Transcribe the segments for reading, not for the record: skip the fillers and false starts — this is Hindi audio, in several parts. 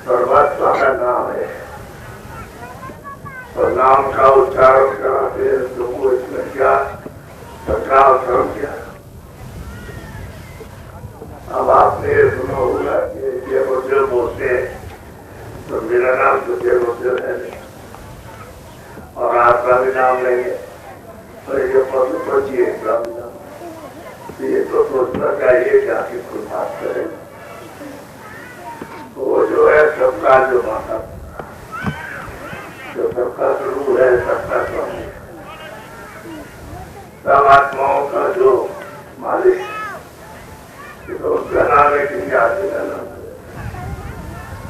परमात्मा का नाम है और नाम का उच्चारण कराते हैं लोगों इसमें क्या टकराव कर गया। अब आपने सुना होगा कि जय मुद्र बोलते तो मेरा नाम तो जय मुद्र है नहीं और आपका भी नाम नहीं है और ये पशुपति है ब्रह्म नाम। ये तो सोचना चाहिए कि आखिर कोई बात करें। वो जो है सबका जो माता जो सबका गुरु है सबका स्वामी सब आत्माओं का जो मालिक तो उसका नाम है किसी आदमी का नाम है।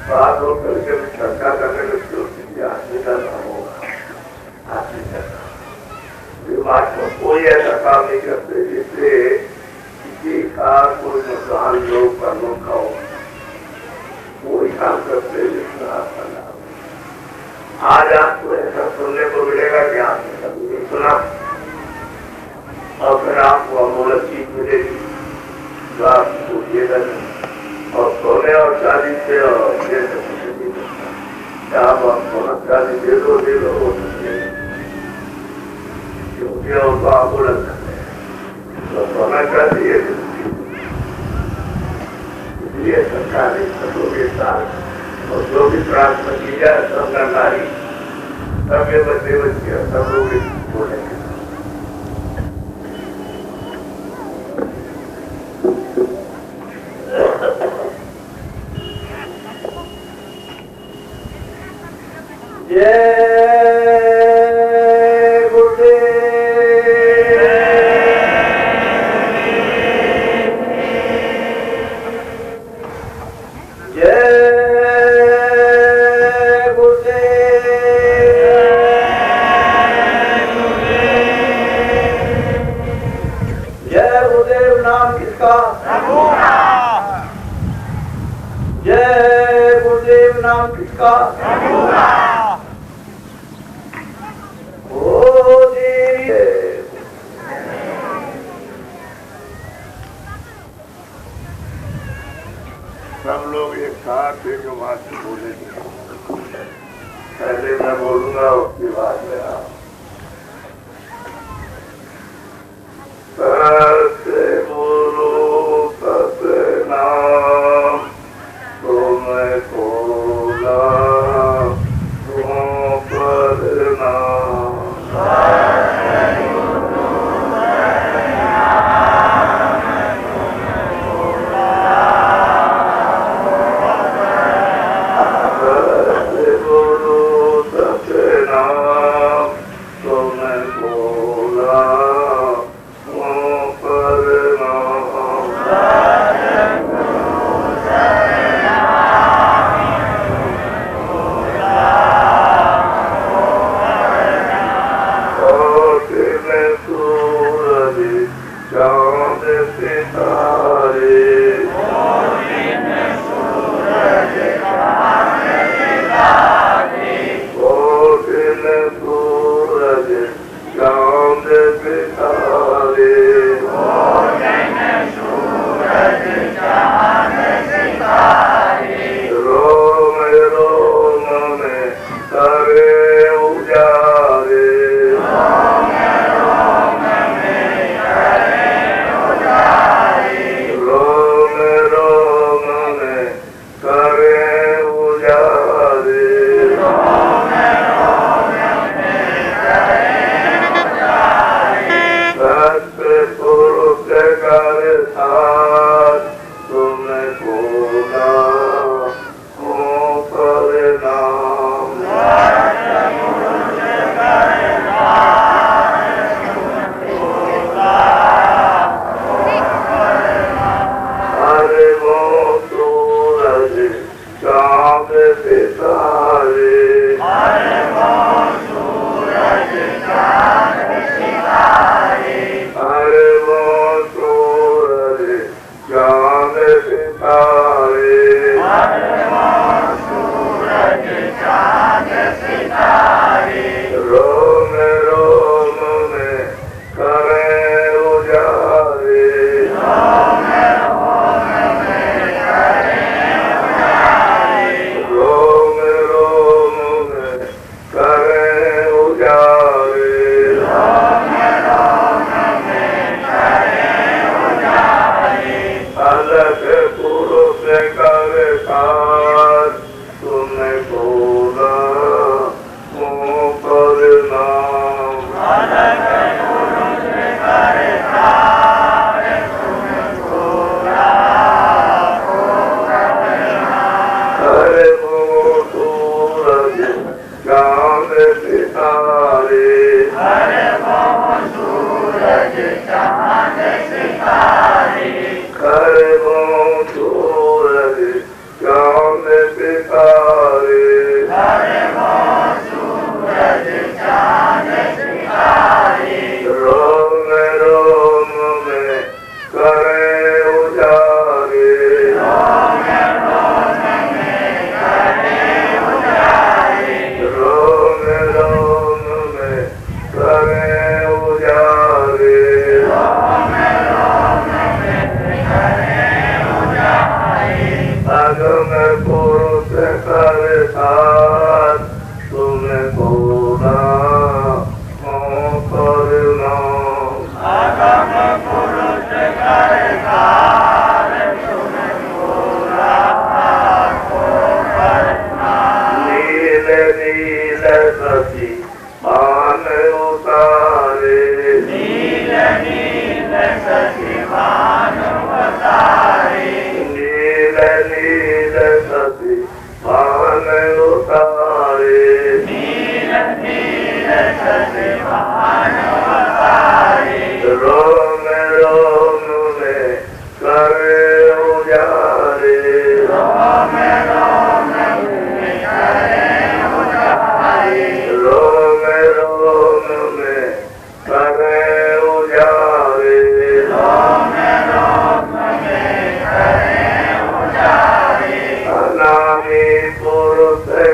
बात हो करके भी चर्चा करने लगती हो किसी आदमी का नाम होगा आदमी का नाम। बात को कोई ऐसा काम नहीं करते जिससे किसी का कोई नुकसान लोग पर मौका हो। कोई काम करते जिसमें आपका नाम। आज आपको ऐसा सुनने को मिलेगा कि आपने कभी नहीं सुना और फिर आपको अमूलक चीज मिलेगी जो आप पूछिएगा नहीं। और सोने और चांदी से और ये सब कुछ नहीं मिलता। आप सोना चांदी दे दो वो क्योंकि उनको अमूलक करते हैं तो सोना चांदी है। इसलिए सरकार ने सबों के साथ और जो भी प्रार्थना की जाए सब नारी सभ्य बच्चे बच्चे सब लोग बोलेंगे। जय देव नाम किसका? ओ देव सब लोग एक साथ एक बात बोलेंगे। पहले मैं बोलूंगा, उसके बाद में आप। सत्य बोलो सत्य नाम, तुम्हें खोला तुम पर नाम।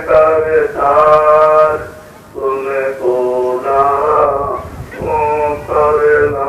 कर तार तुमको ना करना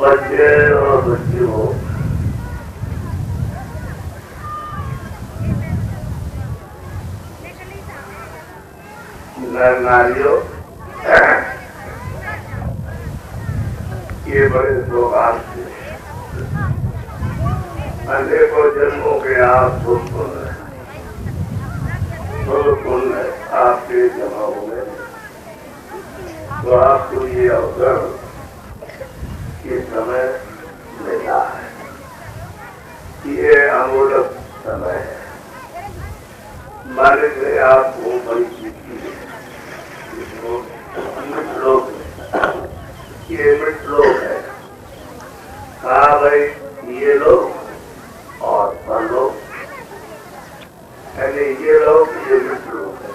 बच्चे और बच्चियों नारियों ये बड़े सौभाग्य से अनेकों जन्मों के आप पुण्य आपके जमा हो गए तो आपको ये अवसर ये समय मिला है, ये अमूलक समय है। मालिक ने आपको बड़ी सीखी है। ये मिट लोग है, कहा भाई ये लोग और पर लोग, यानी ये लोग ये मिट लोग है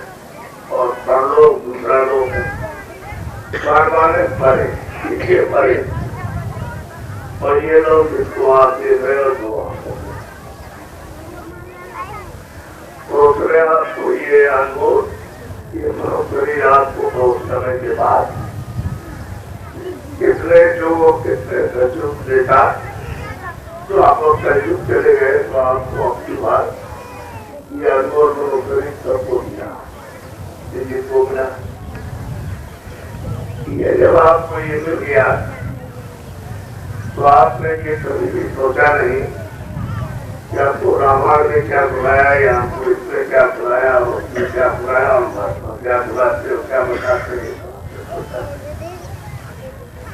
और पर लोग दूसरा लोग है। माने परे ये परे और ये लोग जिसको आप देख रहे हो तो दूसरे आपको ये अनुभव ये मनोशरीर आपको बहुत समय के बाद कितने जो कितने सचुप देखा तो आप लोग सचुप चले गए तो आपको अपनी बात ये अनुभव मनोशरीर सबको दिया जिसको मिला ये जब आपको ये मिल गया तो आपने ये कभी भी सोचा नहीं कि आपको रामायण ने क्या बुलाया या हमको इसमें क्या बुलाया और उसमें क्या बुलाया और क्या बुलाते हो क्या बताते हैं।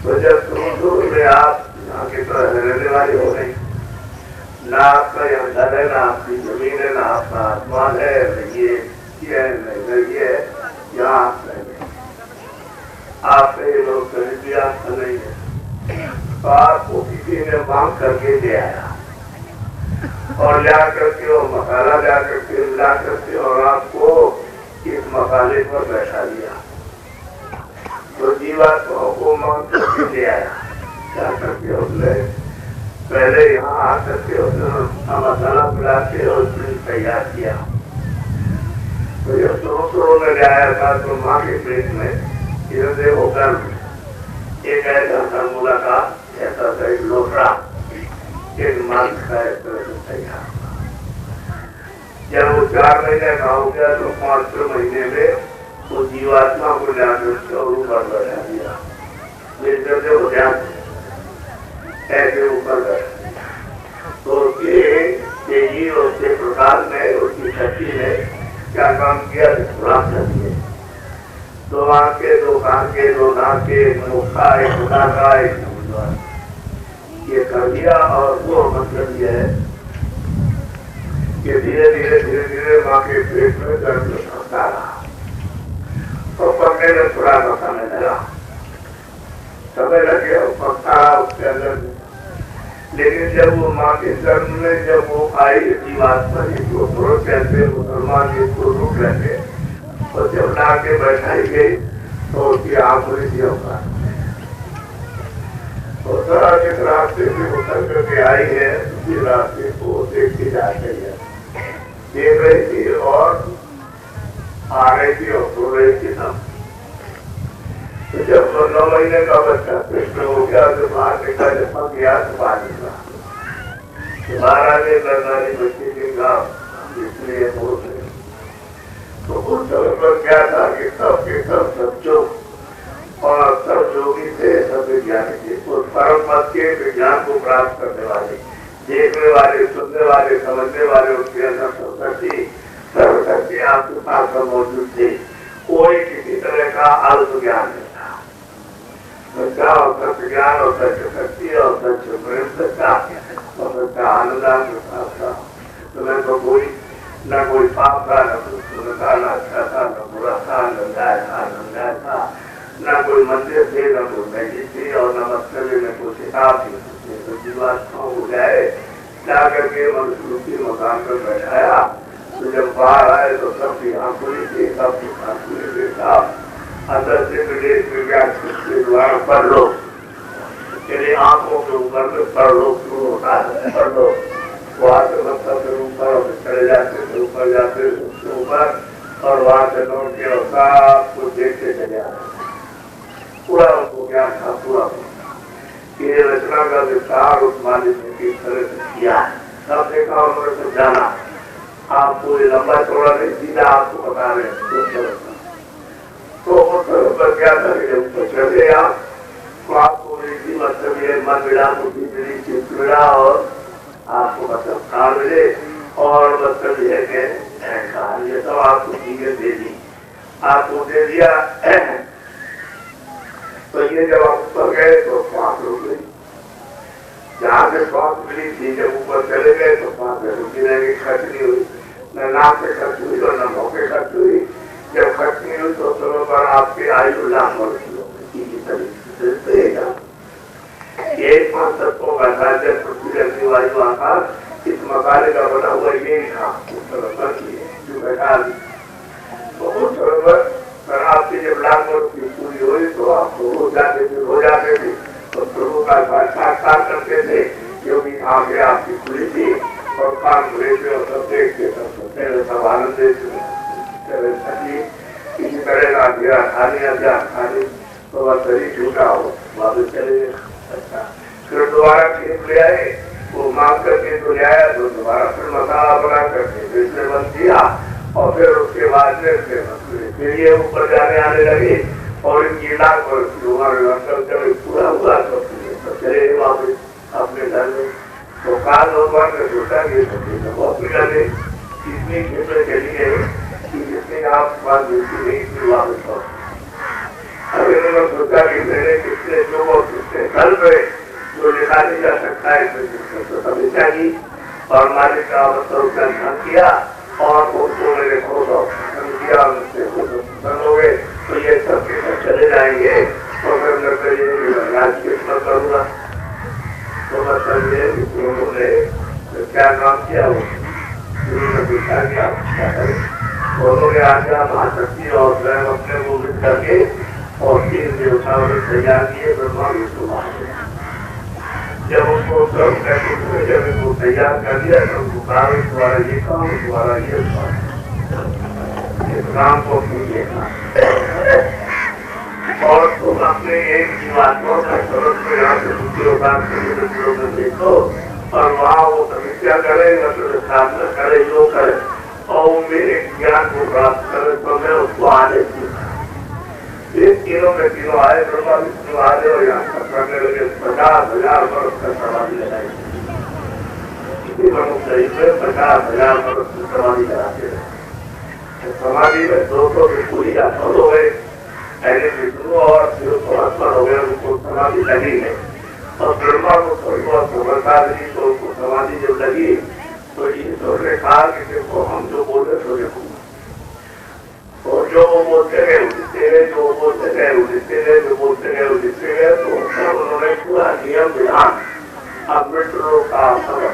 तो जब शुरू में आप यहाँ की तरह रहने वाले हो नहीं, ना आपका यहाँ घर है, ना आपकी जमीन है, ना आपका आसमान है, न ये है न ये है, यहाँ आप रहेंगे। आपने ये लोग खरीदी आपका नहीं है तो आपको किसी ने मांग करके ले आया और ला करके और मसाला ला करके मिला करके और आपको इस मसाले पर बैठा दिया तो जीवात्माओं को मांग करके ले आया जा करके उसने पहले यहाँ आ करके उसने मसाला मिला के और तैयार किया। तो ये शुरू में ले आया था तो माँ के पेट में इधर होकर एक ऐसा मूला का ऐसा एक लोटा एक मांस का तैयार। जब वो 4 महीने का हो गया तो 5वें महीने में वो जीवात्मा को जाकर और ऊपर बैठा दिया। जैसे वो ध्यान ऐसे ऊपर बैठा तो ये उसके प्रकार में उसकी शक्ति ने क्या काम किया खुराक कर दिए। 2 आंखें 2 कान के 2 नाक के मुखा एक खुदा का एक ये कर दिया। और वो मतलब ये है कि धीरे धीरे माँ के पेट में दर्द होता रहा तो पकने में थोड़ा समय लगा, समय लग गया पकता रहा उसके अंदर। लेकिन जब वो माँ के गर्भ में जब वो आई जीवात्मा जिसको पुरुष कहते मुसलमान जिसको रूप रहते और जब ला के बैठाई गई तो उसकी आंख खुली थी होगा तो जिस रास्ते से उतर करके आई है उसी रास्ते को देखती जा रही है, देख रही थी और आ रही थी और सो रही थी ना। तो जब 9 महीने का बच्चा पेट में हो गया तो बाहर निकला जब पक गया तो बाहर निकला महाराज ने करनारी बच्चे के काम इसलिए बोल रहे क्या था कि सब के सब चुप और सब योगी थे, सब विज्ञानी थे। उस परम पद के विज्ञान को प्राप्त करने वाले, देखने वाले, सुनने वाले, समझने वाले, उसके अंदर सर्वशक्ति आपके पास मौजूद थे। कोई किसी तरह का अल्प ज्ञान नहीं था। सच्चा और सत्य ज्ञान और सत्य शक्ति और सच्च प्रेम, सच्चा और सच्चा आनंद था। तुम्हें तो कोई न कोई पाप था, न कोई पुण्य था, न अच्छा था, न बुरा था, न न्याय था, न अन्याय था, न कोई मंदिर थे, न कोई मैगी थी और न मस्करी, न कोई किताब थी। तो जीवात्माओं हो जाए जाकर के मनुष्य मकान पर बैठाया। तो जब बाहर आए तो सबकी आंखों थी, सबकी आंखों देखा। अंदर से विदेश विज्ञान के द्वारा पढ़ लो, तेरी आंखों के ऊपर में पढ़ लो, शुरू होता है, पढ़ लो। वहां से मतलब फिर ऊपर चले जाते, फिर ऊपर जाते, उसके ऊपर, और वहां से लौट के सब कुछ देखते चले आते। पूरा उनको ज्ञान था, पूरा ये रचना का विस्तार उस मालिक ने किस तरह से किया, सब देखा उन्होंने सब जाना। आपको ये लंबा चौड़ा नहीं, सीधा आपको बता रहे हैं। तो उस पर क्या करेंगे, ऊपर चले आप तो आपको मतलब ये मन मिला, बुद्धि मिली, चित्त मिला और आपको मतलब कान मिले और मतलब ये ये सब आपको चीजें दे दी, आपको दे दिया। तो ये जब आप ऊपर गए तो श्वास रुक गई, जहाँ से श्वास मिली थी, जब ऊपर चले गए तो श्वास रुकी रहेगी, खर्च नहीं हुई, न नाम पे खर्च हुई और न मौके खर्च हुई। जब खर्च नहीं हुई तो समय पर आपकी आयु लाख वर्ष एक पांच तत्वों का था। जब पृथ्वी अग्नि वायु आकाश इस मकाने का बना हुआ ये था, जो बैठा तो उस समय पर आपकी जब लाख वर्ष की पूरी हुई तो आप हो जाते थे तो प्रभु का साक्षात्कार करते थे, क्योंकि आंखें आपकी खुली थी और कान खुले थे और सब देखते सब आनंद किसी तरह का अध्ययन खाली तो वह शरीर झूठा हो, वापस चले गए। अच्छा, फिर दोबारा खेत ले आए, वो मांग करके तो ले आया, तो दोबारा फिर मसाला बना करके फिर से बंद किया और फिर उसके बाद फिर ये ऊपर जाने आने लगे और इनकी लाख पूरा हुआ तो चले वापस अपने घर में। तो काल भगवान ने सोचा कि बहुत मिले इतनी खेपें चली है कि जिससे आप बात बिल्कुल नहीं थी वापस हो। अभी उन्होंने सोचा कि मेरे कितने जो और कितने कल पे जो लिखा नहीं जा सकता है तो समीक्षा की और मालिक का उसका ध्यान किया और उनको मेरे को किया, उनसे हो गए तो ये सब चले जाएंगे। तो फिर मैं राज कितना करूँगा, तो मतलब ये उन्होंने क्या काम किया, उन्होंने पूछा कि आप क्या करें। उन्होंने आज्ञा महाशक्ति और स्वयं अपने को मिल करके और 3 देवता तैयार किए, ब्रह्मा विष्णु महादेव। जब उनको जब इनको तैयार कर दिया तो उनको कहा तुम्हारा ये काम, तुम्हारा ये काम को कीजिएगा और तुम अपने एक जीवात्मा का स्वरूप में यहाँ से दूसरे में देखो और वहाँ वो समस्या करे, मतलब साधना करे, जो करे और मेरे ज्ञान को प्राप्त करे तो मैं उसको आने दूंगा। तीनों में तीनों आए, ब्रह्मा विष्णु आए और यहाँ करने लगे 50,000 वर्ष का समाधि लगाई। किसी मनुष्य में 50,000 वर्ष की समाधि लगाते रहे। समाधि में 200 की पूरी आत्मा हो गए, पहले विष्णु और फिर परमात्मा हो गए, उनको समाधि लगी है। और ब्रह्मा को थोड़ी बहुत समझता रही तो उनको समाधि जब लगी तो ईश्वर ने कहा कि देखो हम जो बोले तो देखो, और जो वो बोलते गए उदिते गए, जो बोलते गए उदिते गए, जो बोलते गए उदिते गए। तो उन्होंने पूरा नियम विधान अमृतों का समझ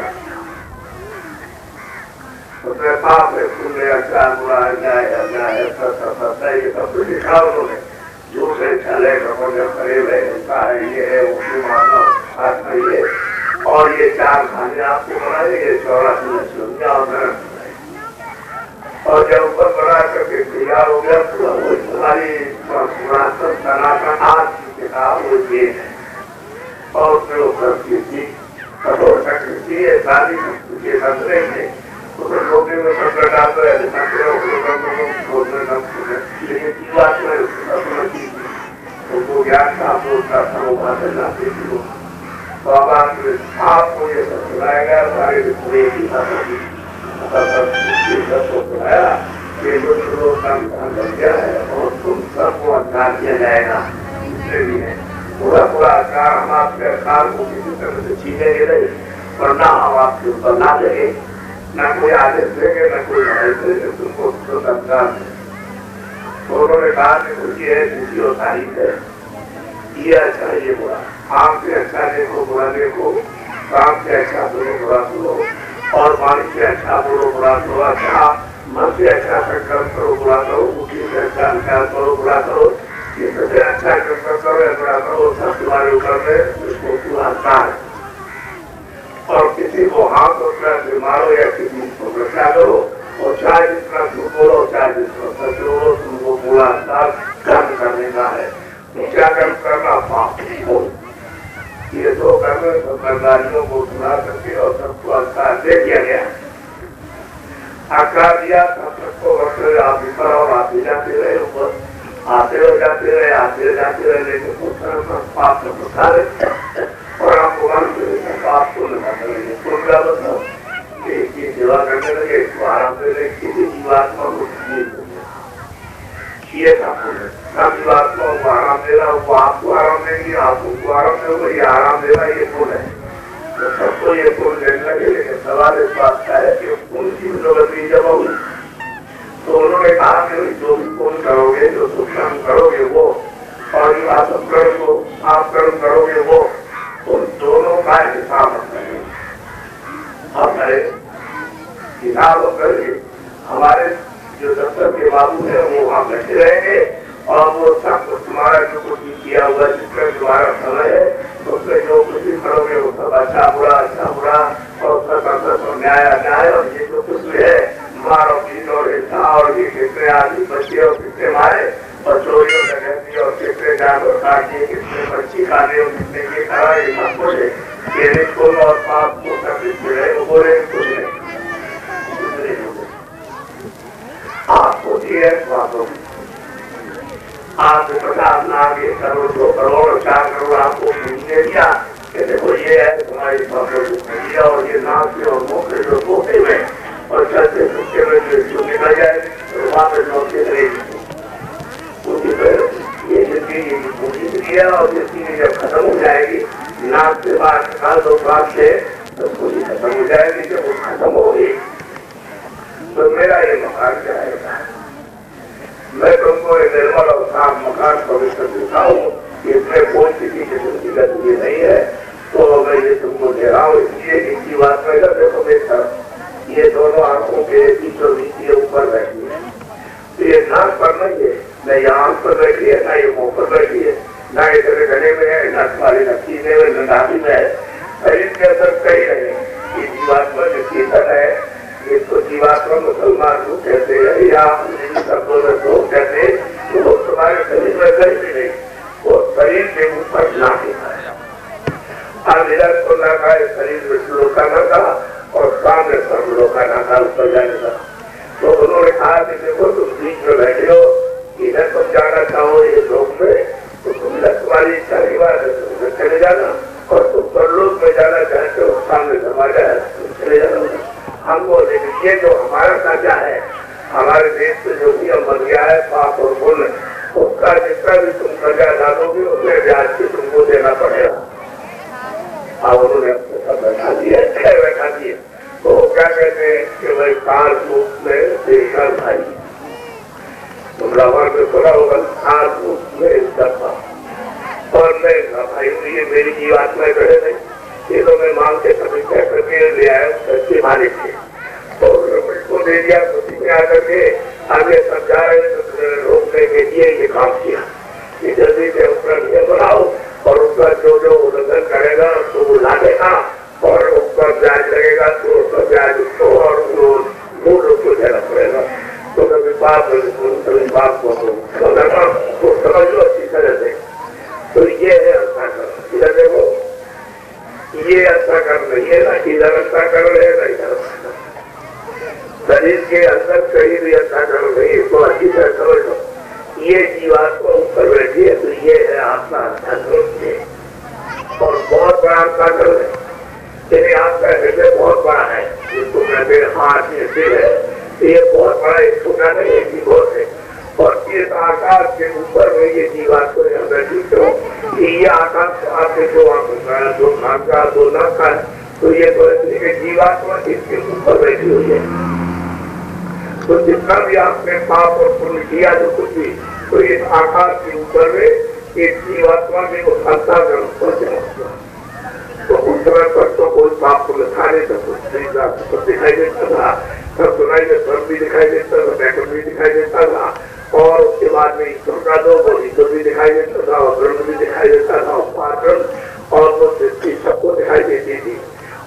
उसमें पाप है, पुण्य, अच्छा बुरा, अन्याय अन्याय सत्य ये सब लिखा उन्होंने। झूठ है, छले, कपड़े, करीब है, उनका है, ये है, उसकी मानव खास नहीं है। और ये 4 खाने आपको बनाए, ये 84 नशा और जब ऊपर बना करके तैयार हो गया तो हमारी पुरातन सनातन आज की किताब वो ये है और उसमें वो संस्कृति कठोर संस्कृति है, सारी संस्कृति के संतरे में उसे लोगे में संकट आता है, करना देखिए बाबा के आपको ये सब सुनाएगा सारे पूरे की सुनाया ये जो लोग काम कर गया है और तुम सबको अधिकार किया जाएगा इसलिए पूरा पूरा अधिकार हम आपके अधिकार को किसी तरह से छीनेंगे नहीं वरना हम आपके ऊपर ना देंगे न कोई आदेश देंगे न कोई आदेश देंगे तुमको अधिकार तो उन्होंने कहा कि खुशी है खुशी और तारीफ है ये अच्छा है ये बुरा आम से अच्छा देखो बुरा देखो काम से अच्छा बोलो बुरा सुनो और वाणी से अच्छा बोलो बुरा सुनो अच्छा मन से अच्छा संकल्प करो बुरा करो बुद्धि से अच्छा विचार करो बुरा करो ये सबसे अच्छा संकल्प करो या बुरा करो सब तुम्हारे ऊपर में इसको पूरा और किसी को हाथ उठना मारो या किसी को रक्षा करो और चाहे जितना झूठ बोलो चाहे जितना सच बोलो तुमको पूरा कर्म करने का है क्या कर्म करना पाप ये दो कर्म कर्मचारियों को सुना करके और सबको अधिकार दे दिया गया आकार दिया सबको वर्ष आप ऊपर और आते जाते रहे ऊपर आते हो जाते रहे लेकिन पाप का प्रसार और आपको पाप को लगा करेंगे पूरा बताओ की सेवा करने लगे इसको आराम से किसी जीवात्मा को ये सब जीवात्मा को आराम दे रहा वो आपको आराम देंगे आप उनको आराम देगा ये आराम दे रहा ये पुण्य है तो सबको ये पुण्य देने लगे लेकिन सवाल इस बात का है कि पुण्य की प्रगति जब होगी तो उन्होंने कहा कि जो भी पुण्य करोगे जो सुखम करोगे वो और जो आप कर्म करोगे वो उन दोनों का हिसाब करेंगे हिसाब करके हमारे जो दफ्तर के बाबू है वो वहाँ बैठे रहेंगे और वो सब तुम्हारा जो कुछ किया हुआ जिसका तुम्हारा समय है उसमें जो कुछ भी करोगे वो सब अच्छा बुरा और सब न्याय अन्याय और ये जो कुछ भी है मार और पीट और हिंसा और ये कितने आदमी बच्चे और कितने मारे और चोरी और डकैती और कितने जानवर काटे कितने पक्षी काटे और कितने ये करा ये सब कुछ है ये कौन और पाप को सब रहे वो बोले कुछ नहीं आपको दिए आपको 50 लाख 1 करोड़ 2 करोड़ 4 करोड़ आपको दे दिया कि देखो ये है तुम्हारी दिया और ये नाक में और मुख में जो धोते में और चलते कुत्ते में जो निकल जाए तो वहाँ पे नौकरी करेगी ये जिंदगी पूरी किया और जिंदगी जब खत्म हो जाएगी नाक से बाहर निकाल दो बात से तो पूरी खत्म हो जाएगी जब वो खत्म होगी तो मेरा ये मकान जाएगा मैं तुमको एक निर्मल और साफ मकान पवित्र देता हूँ इसमें कोई किसी किस्म की गंदगी नहीं है तो मैं ये तुमको दे रहा हूँ इसलिए इनकी बात में देखो बेटा ये दोनों आंखों के बीचों बीच ये ऊपर बैठी है तो ये नाक पर नहीं है न ये आंख पर बैठी है ना ये मुंह पर बैठी है ना इधर गले में है ना तुम्हारी नक्की में न नाभि में है शरीर के अंदर कहीं नहीं ये जीवात्मा जो चेतन है इसको जीवात्मा मुसलमान को कहते हैं या कहते तो वो तुम्हारे शरीर में कहीं भी नहीं वो शरीर के ऊपर ना है इधर को ना का शरीर में श्लोका ना था और सामने सब लोका ना था ऊपर जाने का तो उन्होंने कहा कि देखो तुम बीच में बैठे हो इधर तुम जाना चाहो ये लोक में तो तुम तुम्हारी इच्छा की बात है तुम चले जाना और तुम परलोक में जाना चाहते हो सामने समाजा है तुम चले जाना हमको लेकिन ये जो हमारा साझा है हमारे देश में जो नियम बन गया है पाप और पुण्य उसका जितना भी तुम सजा डालोगे उसमें ब्याज भी तुमको देना पड़ेगा अब उन्होंने बैठा दिया तो क्या कहते हैं कि भाई कार रूप में देखकर भाई तुम रावण में सुना होगा कार रूप में इसका और मैं भाई ये मेरी जीवात्मा खड़े नहीं ये तो मैं मांग के सभी करके ले आया सच्चे मालिक थे और उसको दे दिया उसी में आकर के आगे समझा रहे रोकने के लिए ये काम किया कि जल्दी से उसका नियम बनाओ और उसका जो उल्लंघन करेगा उसको बुला देगा और उसका ब्याज लगेगा तो उसका ब्याज उसको और मूल उसको देना पड़ेगा तो कभी बाप को समझ लो अच्छी तरह से तो ये है अच्छा कर्म इधर देखो ये अच्छा कर्म नहीं है ना इधर अच्छा कर्म है ना इधर शरीर के अंदर कहीं भी अच्छा कर्म नहीं इसको अच्छी तरह समझ लो ये जीवात्मा ऊपर बैठी है तो ये है आत्मा अच्छा कर्म और बहुत बड़ा आपका दिल है, यदि आपका हृदय बहुत बड़ा है, जिसको कहते हैं हाथ में दिल है, ये बहुत बड़ा एक छोटा नहीं है, जीवों से। और इस आकाश के ऊपर में ये जीवात्मा बैठी तो ये आकाश आपके जो आंखों दो नाक का दो नाक का, तो ये तो जीवात्मा इसके ऊपर बैठी हुई है। तो जितना भी आपने पाप और पुण्य किया जो कुछ भी, तो इस आकाश के ऊपर में एक जीवात्मा में वो अंतःकरण पहुंच जाएगा। तो उस समय पर तो कोई पाप पुण्य था नहीं, तो कुछ नहीं था, सब दिखाई देता था, सब सुनाई दे, सब भी दिखाई देता था, बैठक भी दिखाई देता था, और उसके बाद में ईश्वर का दो ईश्वर भी दिखाई देता था, और ब्रह्म भी दिखाई देता था, और पारण और वो सृष्टि सबको दिखाई देती थी,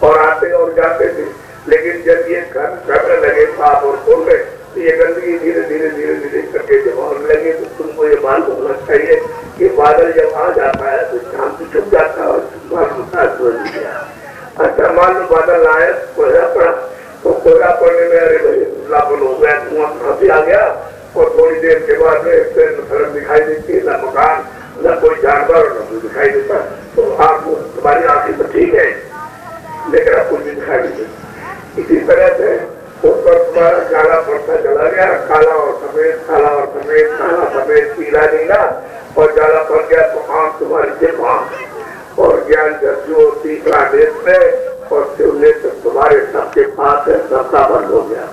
और आते और जाते थे। लेकिन जब ये करने लगे पाप और पुण्य, तो ये गंदगी धीरे धीरे धीरे धीरे करके जब होने लगे, तो तुमको ये मालूम होना चाहिए कि बादल जब आ जाता है तो शांति छुप जाता है और गया। अच्छा मान लो बादल आए, कोहरा पड़ा, तो कोहरा पड़ने में अरे भाई लापन हो गया, धुआं काफी आ गया, और थोड़ी देर के बाद में सड़क दिखाई देती है, न मकान न कोई जानवर न कोई दिखाई देता। तो आपको तुम्हारी आंखें तो ठीक है, लेकिन आपको भी दिखाई देती। इसी तरह से ऊपर तुम्हारा काला पड़ता चला गया, काला और सफेद, काला और सफेद, काला सफेद, पीला नीला, और काला पड़ गया तो आंख तुम्हारी सिर्फ आंख, और ज्ञान जो तीसरा नेत्र, और शिव नेत्र तुम्हारे सबके पास है, सबका बंद हो गया।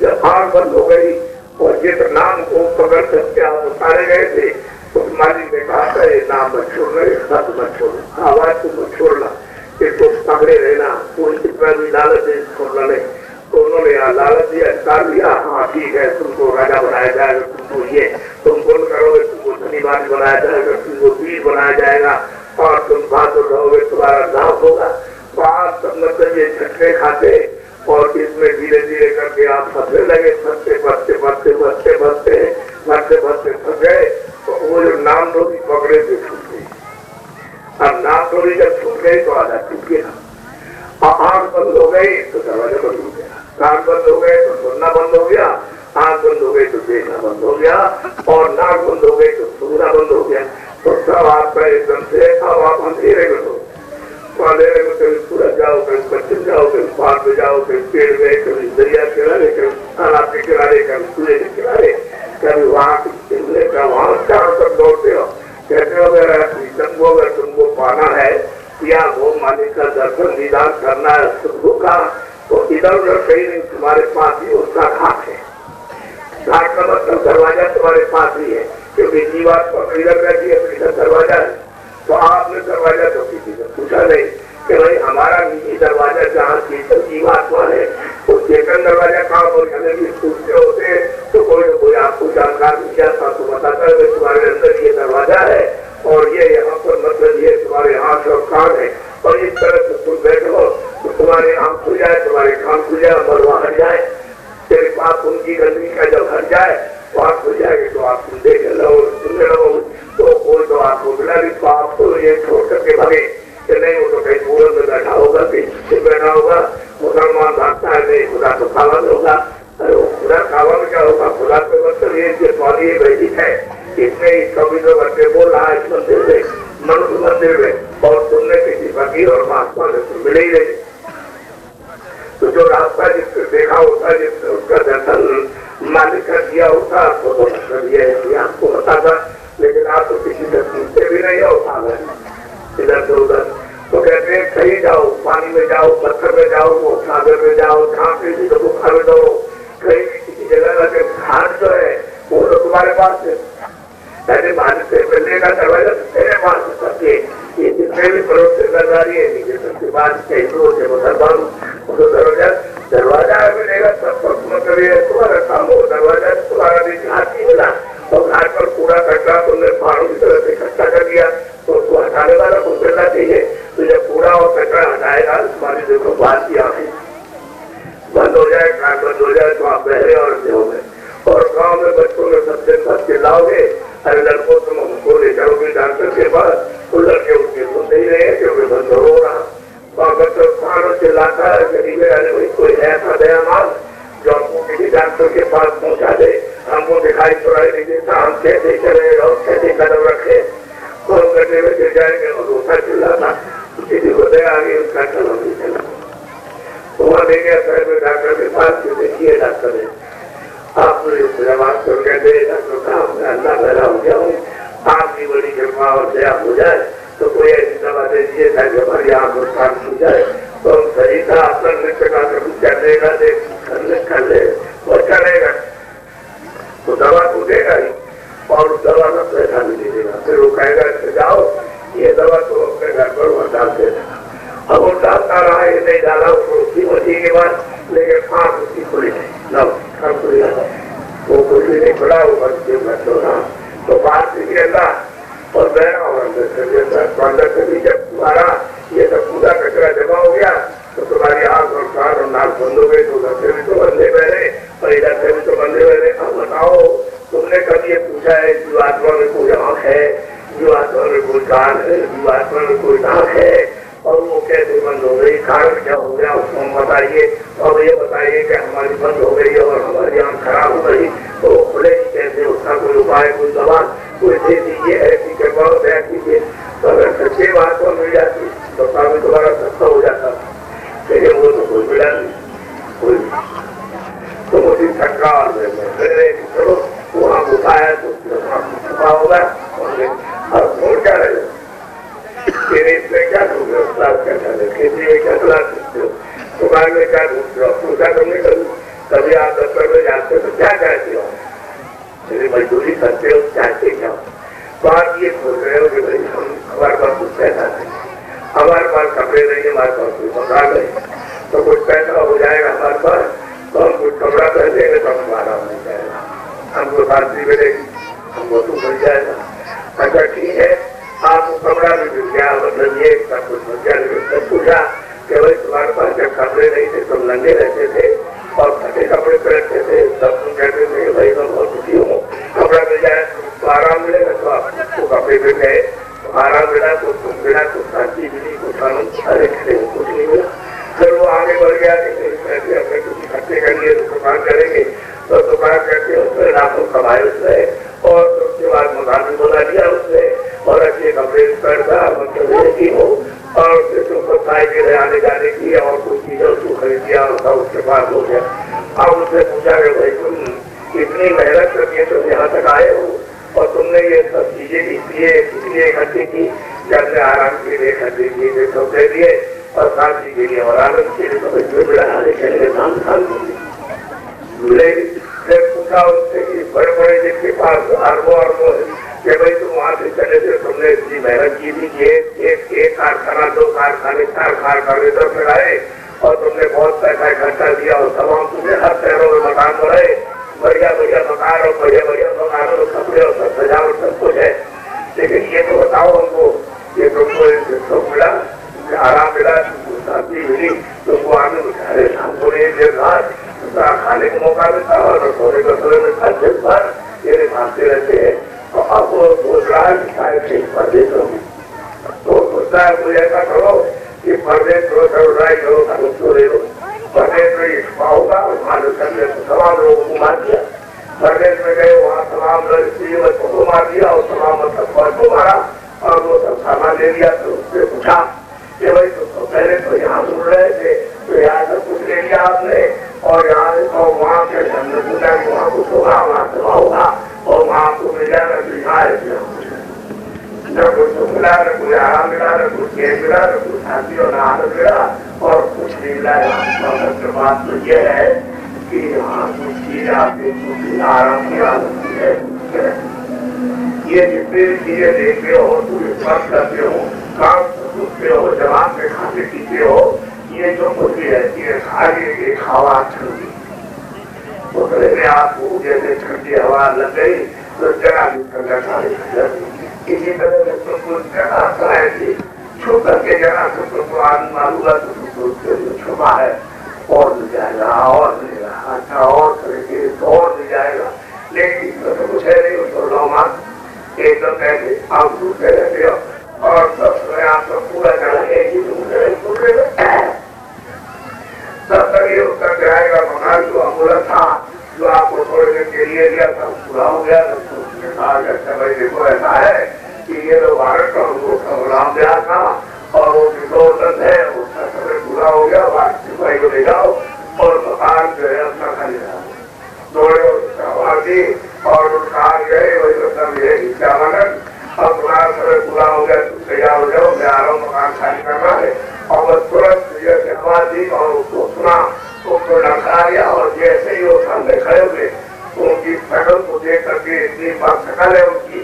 जब आंख बंद हो गई और जिस नाम को पकड़ सकते आप उतारे गए थे, उस मालिक ने कहा था ये नाम मत छोड़ना, ये शब्द मत छोड़ना, आवाज को मत छोड़ना, इसको पकड़े रहना, कोई कितना भी लालच है छोड़ना नहीं। तो उन्होंने लालच दिया, कर दिया, हाँ ठीक है, तुमको राजा बनाया जाएगा, तुमको ये तुम कौन करोगे, तुमको धनीवादी बनाया जाएगा, तुमको वीर बनाया जाएगा, और तुम बहादुर रहोगे, तुम्हारा नाम होगा। तो आप सब मतलब ये झटके खाते, और इसमें धीरे धीरे करके आप फंसने लगे, फंसते फंसते फंसते फंसते फंसते फंसते फंसते फंस गए। तो वो जो नाम डोरी पकड़े थे छूट गई। अब नाम डोरी जब छूट गई तो आधा टूट गया, आंख बंद हो गई तो दरवाजा बंद हो गया, कान बंद हो गए तो सुनना बंद हो गया, आंख बंद हो गई तो देखना बंद हो गया, और नाक बंद हो गई तो सुनना बंद हो गया। तो सब आपका एकदम से अब आप अंधेरे में हो, अंधेरे में कभी सूरज जाओ, कभी पश्चिम जाओ, कभी पहाड़ पे जाओ, कभी पेड़ में, कभी दरिया के किनारे, कभी तालाब के किनारे, कभी सूर्य के किनारे, कभी वहाँ का वहाँ चारों तरफ दौड़ते हो। कहते हो अगर तुमको पाना है या वो मालिक का दर्शन दीदार करना है सुखों का, तो इधर उधर कहीं नहीं, तुम्हारे पास ही उसका घाट है। घाट का मतलब दरवाजा तुम्हारे पास ही है, क्योंकि जीवात्मा इधर बैठी है तो इधर दरवाजा है। तो आपने दरवाजा तो किसी से पूछा नहीं कि भाई हमारा निजी दरवाजा जहाँ चेतन जीवात्मा है, वो चेतन दरवाजा कहाँ पर पूछते होते, तो कोई आपको जानकार मिल जाता तो बताता है तुम्हारे अंदर ये दरवाजा है, और ये यहाँ पर मतलब ये तुम्हारे हाथ और कान है, और इस तरह से तुम बैठो तो तुम्हारे आंख खुल जाए, तुम्हारे कान खुल जाए, मरवा हट जाए, तेरे पाप उनकी गंदगी का जब हट जाए तो आप खुल जाएगी, तो आप देख लो सुनने लगो। तो कोई तो आपको मिला भी, तो आपको ये छोड़ करके भगे कि नहीं, वो तो कहीं पूरन में बैठा होगा, कहीं छुट्टी बैठा होगा, मुसलमान भागता है, नहीं खुदा तो खावा में होगा। अरे वो खुदा खावा में क्या होगा, खुदा पे मतलब ये पानी वैदिक है, इसमें इस कभी तो बच्चे बोल रहा है इस मंदिर में, मनुष्य मंदिर में, और तुमने किसी फकीर और महात्मा से तुम मिले ही नहीं। तो जो रास्ता जिसने देखा होता, जिसने उसका दर्शन मालिक का दिया होता, तो मतलब ये आपको बता था, लेकिन आप तो किसी से पूछते भी नहीं हो, पागल इधर से उधर। तो कहते हैं कहीं जाओ, पानी में जाओ, पत्थर में जाओ, सागर में जाओ, जहाँ पे भी तो बुखार में जाओ, कहीं भी किसी जगह लगे, घाट जो है वो तो तुम्हारे पास है। ऐसे मालिक से मिलने का दरवाजा तेरे पास सबके, ये जितने भी पड़ोस से दरबारी है, नीचे सबके पास हिंदुओं से मुसलमान, तो दरवाजा मिलेगा सब पर, मतलब ये तुम्हारा काम हो, दरवाजा तुम्हारा भी घाट ही मिला, और घाट पर पूरा कचरा तुमने पहाड़ों की तरह से इकट्ठा कर दिया, तो उसको हटाने वाला कुछ करना चाहिए। तो जब पूरा और कचरा हटाएगा, तुम्हारी देखो बात की आंखें बंद हो जाए, कान बंद हो जाए, तो आप बहरे और अंधे हो गए। और गाँव में बच्चों में सबसे बच्चे लाओगे, अरे लड़कों तुम हमको ले जाओगे डॉक्टर के पास, तो लड़के उनके सुन नहीं रहे क्योंकि बंद हो रहा। और बच्चों खानों से लाता है गरीब, अरे भाई कोई ऐसा दयामान जो हमको किसी डॉक्टर के पास पहुंचा दे, हमको दिखाई सुनाई नहीं देता, हम कैसे चले और कैसे कदम रखे, तो हम गड्ढे में गिर जाएंगे और रोता चिल्लाता देखिए डॉक्टर है, आप जवाब कर कहते डॉक्टर साहब मैं अल्लाह भला हो गया हूँ, आपकी बड़ी कृपा और दया हो जाए तो कोई ऐसी दवा दीजिए ताकि हमारी आँख और कान खुल जाए। तो हम सही था अपना नृत्य का चलेगा कर ले वो चलेगा तो दवा तो देगा ही और उस दवा का पैसा भी नहीं देगा। फिर वो कहेगा जाओ ये दवा तो अपने घर पर वो डाल देगा। अब वो डालता रहा, ये नहीं डाला उसकी होती के बाद, लेकिन आँख उसकी खुली नहीं ना खुली वो कुछ भी नहीं खुला, वो बच्चे बच्चों रहा तो बात भी कहता और बहना और अंदर से भी जब तुम्हारा ये सब पूरा कचरा जमा हो गया तो तुम्हारी आँख और कान और नाक बंद हो गए, तो उधर से भी तो बंधे बहरे और इधर से भी तो बंधे बहरे। अब बताओ तुमने कभी ये पूछा है जीवात्मा में कोई आँख है, जीवात्मा में कोई कान है, जीवात्मा में कोई नाक है और वो कैसे बंद हो गई, कारण क्या हो गया उसको हम बताइए। और ये बताइए कि हमारी बंद हो गई और हमारी आँख खराब हो गई तो खुलेगी कैसे, उसका कोई उपाय कोई दवा कोई दे दीजिए, ऐसी कृपा दया कीजिए। तो अगर सच्ची बात को मिल जाती तो काम दोबारा सस्ता हो जाता, लेकिन वो तो कोई मिला नहीं कोई। तो मुझे सरकार चलो वहाँ उठाया तो छुपा होगा और छोड़ क्या रहे इसमें क्या ढूंढ क्लास क्या चले, खेती में क्या क्लास सकते हो, दुकान में क्या ढूंढते हो, पूछा तुमने कभी आप दफ्तर में जाते हो तो क्या चाहते हो, मेरी मजदूरी करते हो चाहते क्या हो। तो आप ये सोच रहे हो कि भाई हम हमारे पास कुछ पैसा नहीं, हमारे पास कपड़े नहीं, हमारे पास कोई मकान नहीं, तो कुछ पैसा हो जाएगा हमारे पास तो हम कुछ कपड़ा पहन लेंगे तो हमको आराम मिल जाएगा, हमको शांति मिलेगी, हमको सुख मिल जाएगा। अच्छा ठीक है आपको कपड़ा भी मिल गया, मतलब ये सब कुछ मिल गया। पूछा कि भाई तुम्हारे पास जब कपड़े नहीं थे तुम नंगे रहते थे और फटे कपड़े पहनते थे, तब तुम कहते थे भाई मैं बहुत दुखी हूँ, कपड़ा मिल जाए तो आराम मिलेगा, तो आपको कपड़े मिल गए तो आराम मिला, तो तुम मिला तो शांति मिली, कुछ आनंद सारे खड़े कुछ नहीं मिला। फिर वो आगे बढ़ गया कि पैसे अपने कुछ इकट्ठे करेंगे दुकान करेंगे, तो दुकान करके उसमें लाखों कमाए उसने और उसके बाद मकान भी बना लिया उसने और अच्छे कपड़े पहनता मतलब हो और फिर तुमको साइकिल आने जाने की और कुछ चीजें उसको खरीद दिया उसका उसके पास हो गया। अब उससे पूछा कि भाई तुम इतनी मेहनत करके तुम यहाँ तक आए हो और तुमने ये सब चीजें इसलिए इकट्ठी की कि अपने आराम के लिए इकट्ठी की सब दे दिए और शांति के लिए और आनंद के लिए तो मिला चले नाम शांति मिलेगी। फिर पूछा उससे कि बड़े बड़े जिनके पास अरबों अरबों है कि भाई तुम वहां से चले थे, तुमने इतनी मेहनत की थी कि एक कारखाना 2 कारखाने 4 कारखाने इधर से आए और तुमने बहुत पैसा इकट्ठा दिया और तमाम तुमने हर शहरों में मकान बनाए, बढ़िया बढ़िया मकान और बढ़िया बढ़िया मकान और कपड़े और सब सजावट सब कुछ है, लेकिन ये तो बताओ हमको ये तुमको सुख मिला, आराम मिला, शांति मिली, तुमको आनंद उठाए, हमको नहीं देर रात खाने का मौका मिलता और सोने का सोने मिलता दिन भर ये भागते रहते हैं। तो अब वो सोच रहा है कि शायद कहीं परदेश हो, तो सोचता है मुझे ऐसा करो कि परदेश करो सर्वराय करो तो ले लो, परदेश में छुपा होगा मानव करने तो तमाम लोगों को मार दिया, परदेश में गए वहाँ तमाम बच्चों को मार दिया और तमाम मतलब को मारा और वो सब सामान ले लिया। तो उससे पूछा कि भाई तो पहले तो यहाँ सुन रहे थे तो यहाँ सब कुछ ले लिया आपने और यहाँ और वहाँ के पूछा कि वहाँ कुछ होगा वहाँ सभा होगा और वहाँ आपको मिल जाएगा तो यहाँ न कुछ सुख मिला न कुछ आराम मिला न कुछ गेम मिला न कुछ शांति और आनंद मिला और कुछ नहीं मिला। बात तो ये है कि यहाँ कुछ चीज आपके आराम की आदत है, ये जितने भी चीजें देखते हो तुम स्पर्श करते हो काम सुनते हो जवाब में खाते पीते हो, ये जो कुछ भी रहती है सारी एक हवा ठंडी उतरे में आपको जैसे ठंडी हवा लग गई तो जरा भी ठंडा सारी इसी तरह से तुमको जरा सा ऐसी छू करके जरा से तुमको मालूम तो तुमको छुपा है और मिल जाएगा और मिलेगा अच्छा और करेंगे तो और मिल जाएगा, लेकिन तो कुछ है नहीं उसको लौमा एकदम ऐसे आप दूसरे रहते हो और सब आप सब पूरा करेंगे कि दूसरे तब तक ये उसका जाएगा मकान जो अमूलक था जो आपको थोड़े दिन के लिए दिया था पूरा हो गया। उसने कहा अच्छा भाई देखो ऐसा है कि ये लोग भारत का उनको गुलाम दिया था और वो किशोरदंड है उसका समय पूरा हो गया, सिपाही को ले जाओ और मकान जो है अपना खाली दी और उनका गए वही मतलब ये क्या मनन अब तुम्हारा समय पूरा हो गया, तुम तैयार हो जाओ, मैं आ रहा हूँ मकान खाली करना है। और बस तुरंत जैसे आवाज दी और उसको सुना, उसको लड़का लिया और जैसे ही वो सामने खड़े हुए उनकी शकल को देख करके, इतनी बात शकल है उनकी,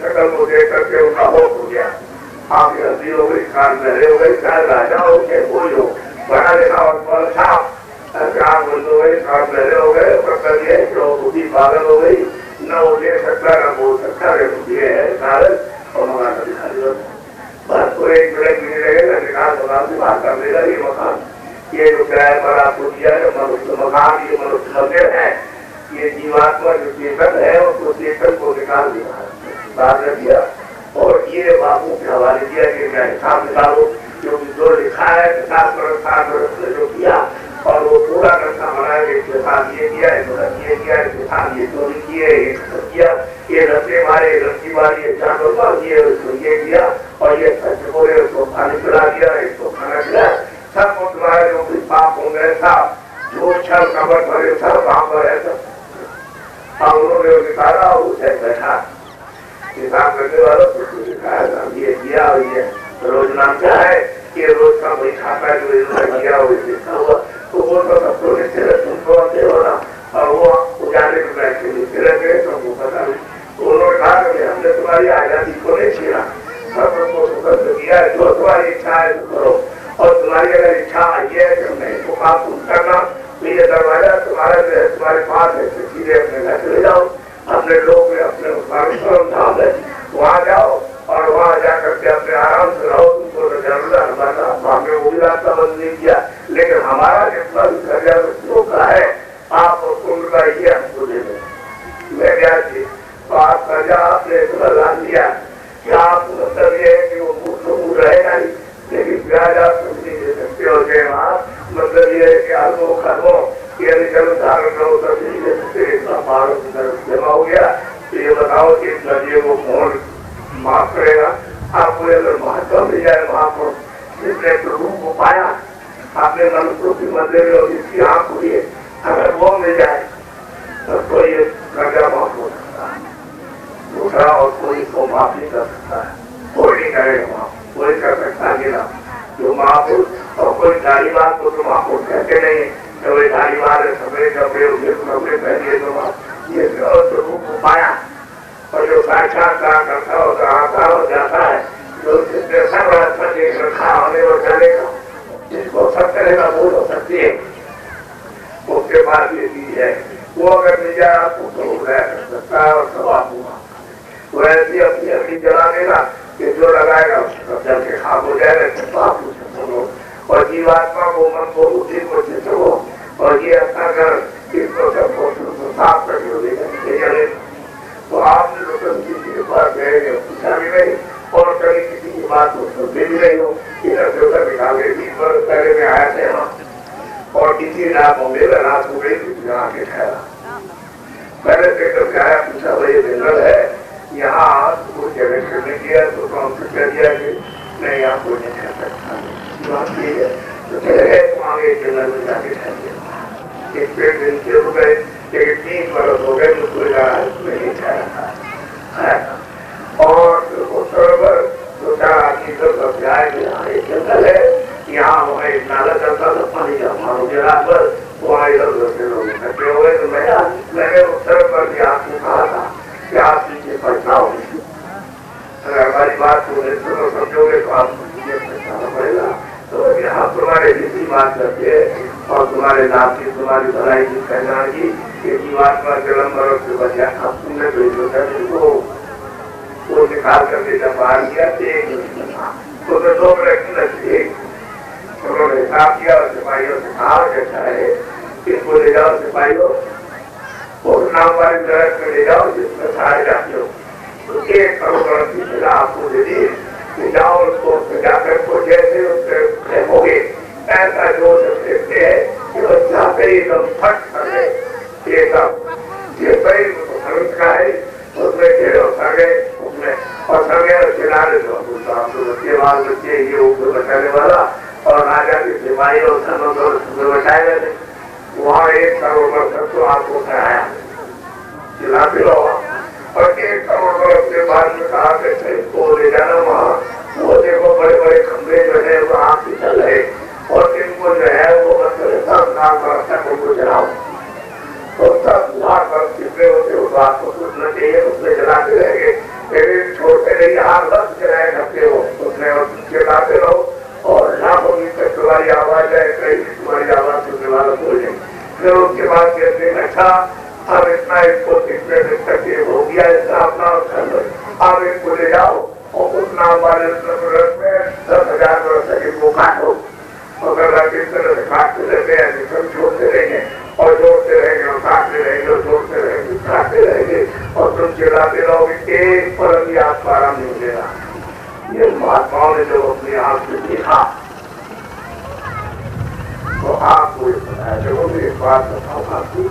शकल को देख करके उनका होश हो गया। आप हल्दी हो गई, कान बहरे हो गई, चाहे राजा हो चाहे कोई हो, बड़ा लिखा और बल साफ कान बंद हो गई, कान बहरे हो गए, मतलब ये बुद्धि पागल हो गई, न वो ले सकता न बोल सकता, ये है कारण और मकान दिखा दिया। बस को एक मिनट नहीं रहेगा, निकाल मकान से बाहर कर देगा। ये मकान, ये जो किराए पर आपको दिया है मनुष्य मकान, ये मनुष्य मंदिर है, ये जीवात्मा जो चेतन है उसको चेतन को निकाल दिया, बाहर कर दिया और ये बापू के हवाले दिया कि मैं हिसाब निकालो, क्योंकि जो लिखा है 50 ने जो किया और वो पूरा करता बनाया कि इसके साथ ये किया है, ये किया है, इसके साथ ये चोरी किए, ये किया, ये रस्ते मारे, रस्सी मारी, ये जानवर मार दिए, ये किया और ये सच बोले उसको पानी पिला दिया, इसको खाना खिलाया, सब को तुम्हारे जो भी पाप हो गए था, जो छल कपट भरे सब वहां पर है सब। और उन्होंने निकाला और उसे बैठा हिसाब करने वालों को दिखाया, ये किया और ये रोज नाम क्या है, ये रोज का वही खाता है जो इन्होंने किया वही देखा हुआ, तो वो तो सबको तुमको आते हो ना, और वो उजाले में बैठ के लिखते रहते हैं, सबको पता नहीं। तो उन्होंने कहा कि हमने तुम्हारी आजादी को नहीं छीना, सब तुमको स्वतंत्र किया है, जो तुम्हारी इच्छा है तो करो, और तुम्हारी अगर इच्छा ये है कि नहीं तो काम तुम करना, तो ये दरवाजा तुम्हारा जो है तुम्हारे पास है, सीधे अपने घर चले जाओ, अपने लोग में अपने धाम है वहाँ जाओ और वहाँ जाकर के अपने आराम से रहो, तुमको हमने वो भी रास्ता बंद नहीं किया, लेकिन हमारा जितना का है आप उनका ये हमको दे दें। मैं क्या थी तो आप कर्जा आपने इतना लान दिया कि आप मतलब ये है कि वो मूड रहेगा नहीं, लेकिन ब्याज आप समझी दे सकते हो जय वहाँ, मतलब ये है कि आलमो खरमो ये निकल धारण रहो तभी दे सकते, इतना पहाड़ों की तरफ जमा हो गया। तो ये बताओ कि इस नदियों को कौन माफ करेगा? आपको अगर महत्व मिल जाए वहां पर, जिसने प्रभु को पाया आपने मनुष्यों की मंदिर में जिसकी आंख हुई है, अगर वो मिल जाए तो ये कर्जा माफ हो सकता है, दूसरा और कोई इसको माफ नहीं कर सकता है, कोई नहीं करेगा माफ, कोई कर सकता है ना जो महापुरुष। और कोई धारीवाल को तो महापुरुष कहते नहीं है, कोई धारीवाल सफेद कपड़े कपड़े पहनिए तो ये प्रभु को पाया और जो साक्षात्कार करता हो आता हो जाता है, जो सर्वथा देख रखा होने और चलेगा, जिसको सत्य रहेगा बोलो सत्य है, उसके बाद ये चीज है वो अगर मिल जाए आपको तो रह सकता है और सवाब हुआ वो ऐसी अपनी अपनी जला देगा कि जो लगाएगा उसका जल के खाक हो जाएगा, पाप हो और जीवात्मा को मन को बुद्धि को चित्र हो और ये अपना घर इसको सबको साफ करके देगा। तो आपने लोग किसी के पास गए पूछा भी नहीं और कभी किसी की बात को सुनते भी नहीं हो, इधर से उधर निकाल गए। 20 वर्ष पहले में आए थे वहाँ और किसी रात हो गई, रात हो गई, किसी आके ठहरा, मैंने देखकर क्या पूछा भाई जंगल है यहाँ कुछ जगह करने किया तो कौन से कह दिया कि नहीं यहाँ कोई नहीं कर सकता, तो चले गए तो आगे जंगल में जाके ठहर गए। एक पेड़ दिन से हो गए, लेकिन 3 वर्ष हो गए तो कोई नहीं ठहरा और आदमी सब जाए जंगल है, यहाँ वहाँ एक नाला चलता था पानी का, रात भर वहाँ इधर उधर लोग इकट्ठे हो गए। तो मैंने उत्तर पर भी आपको कहा था कि आप पीछे पछताओ, अगर हमारी बात को सुनो समझोगे तो आपको पीछे पछताना पड़ेगा। तो यहाँ तुम्हारे जितनी बात करते और तुम्हारे नाम की तुम्हारी भलाई की कहना की ये जीवात्मा जन्म मरण से बचा, अब तुमने तो वो निकाल करके जब बाहर किया तो 2 मिनट लगे, उन्होंने हिसाब किया और सिपाहियों से कहा कैसा है, इसको ले जाओ सिपाहियों और नाम वाले जगह में ले जाओ जिसमें सारे जाते हो, तो 1 करोड़ की सजा आपको दे दी, जाओ उसको जाकर को जैसे उससे होगे ऐसा जो देखते हैं कि वो चाहते ही एकदम फट कर गए, ये सब ये सही खर्च का है उसमें खेल सगे उसमें और सगे खिलाने दो बच्चे बाल बच्चे ये ऊपर बचाने वाला और राजा के सिपाही और बचाए गए। वहाँ 1 करोड़ का खर्च आपको कराया चिल्लाते रहो। और 1 करोड़ बरस के बाद में कहा कि इसको ले जाना वहाँ, वो देखो बड़े बड़े खंभे जो है वो आग से चल रहे और इनको जो है वो मतलब 10 लाख बरस तक उनको जलाओ। तो 10 लाख बरस कितने होते उस बात को सोचना चाहिए। उसमें जलाते रहेंगे, छोड़ते नहीं, आग बस जलाए ढकते हो, उसमें जलाते रहो और लाखों मीटर तुम्हारी आवाज है, कई तुम्हारी आवाज सुनने वाला बोल जाए। फिर उसके बाद कहते हैं अच्छा अब इतना इसको कितने दिन तक ये हो गया, इतना अपना अब इनको ले जाओ और उतना हमारे वर्ष में 10,000 वर्ष तक इनको काटो। अगर इस तरह से काटते रहते हैं सब छोड़ते रहेंगे और जोड़ते रहेंगे और काटते रहेंगे और जोड़ते रहेंगे काटते रहेंगे और तुम चिल्लाते रहोगे, एक पल भी आपको आराम नहीं मिलेगा। ये महात्माओं ने जो अपने आप से देखा तो आपको ये बताया। जब मुझे एक बात बताऊँ आपको,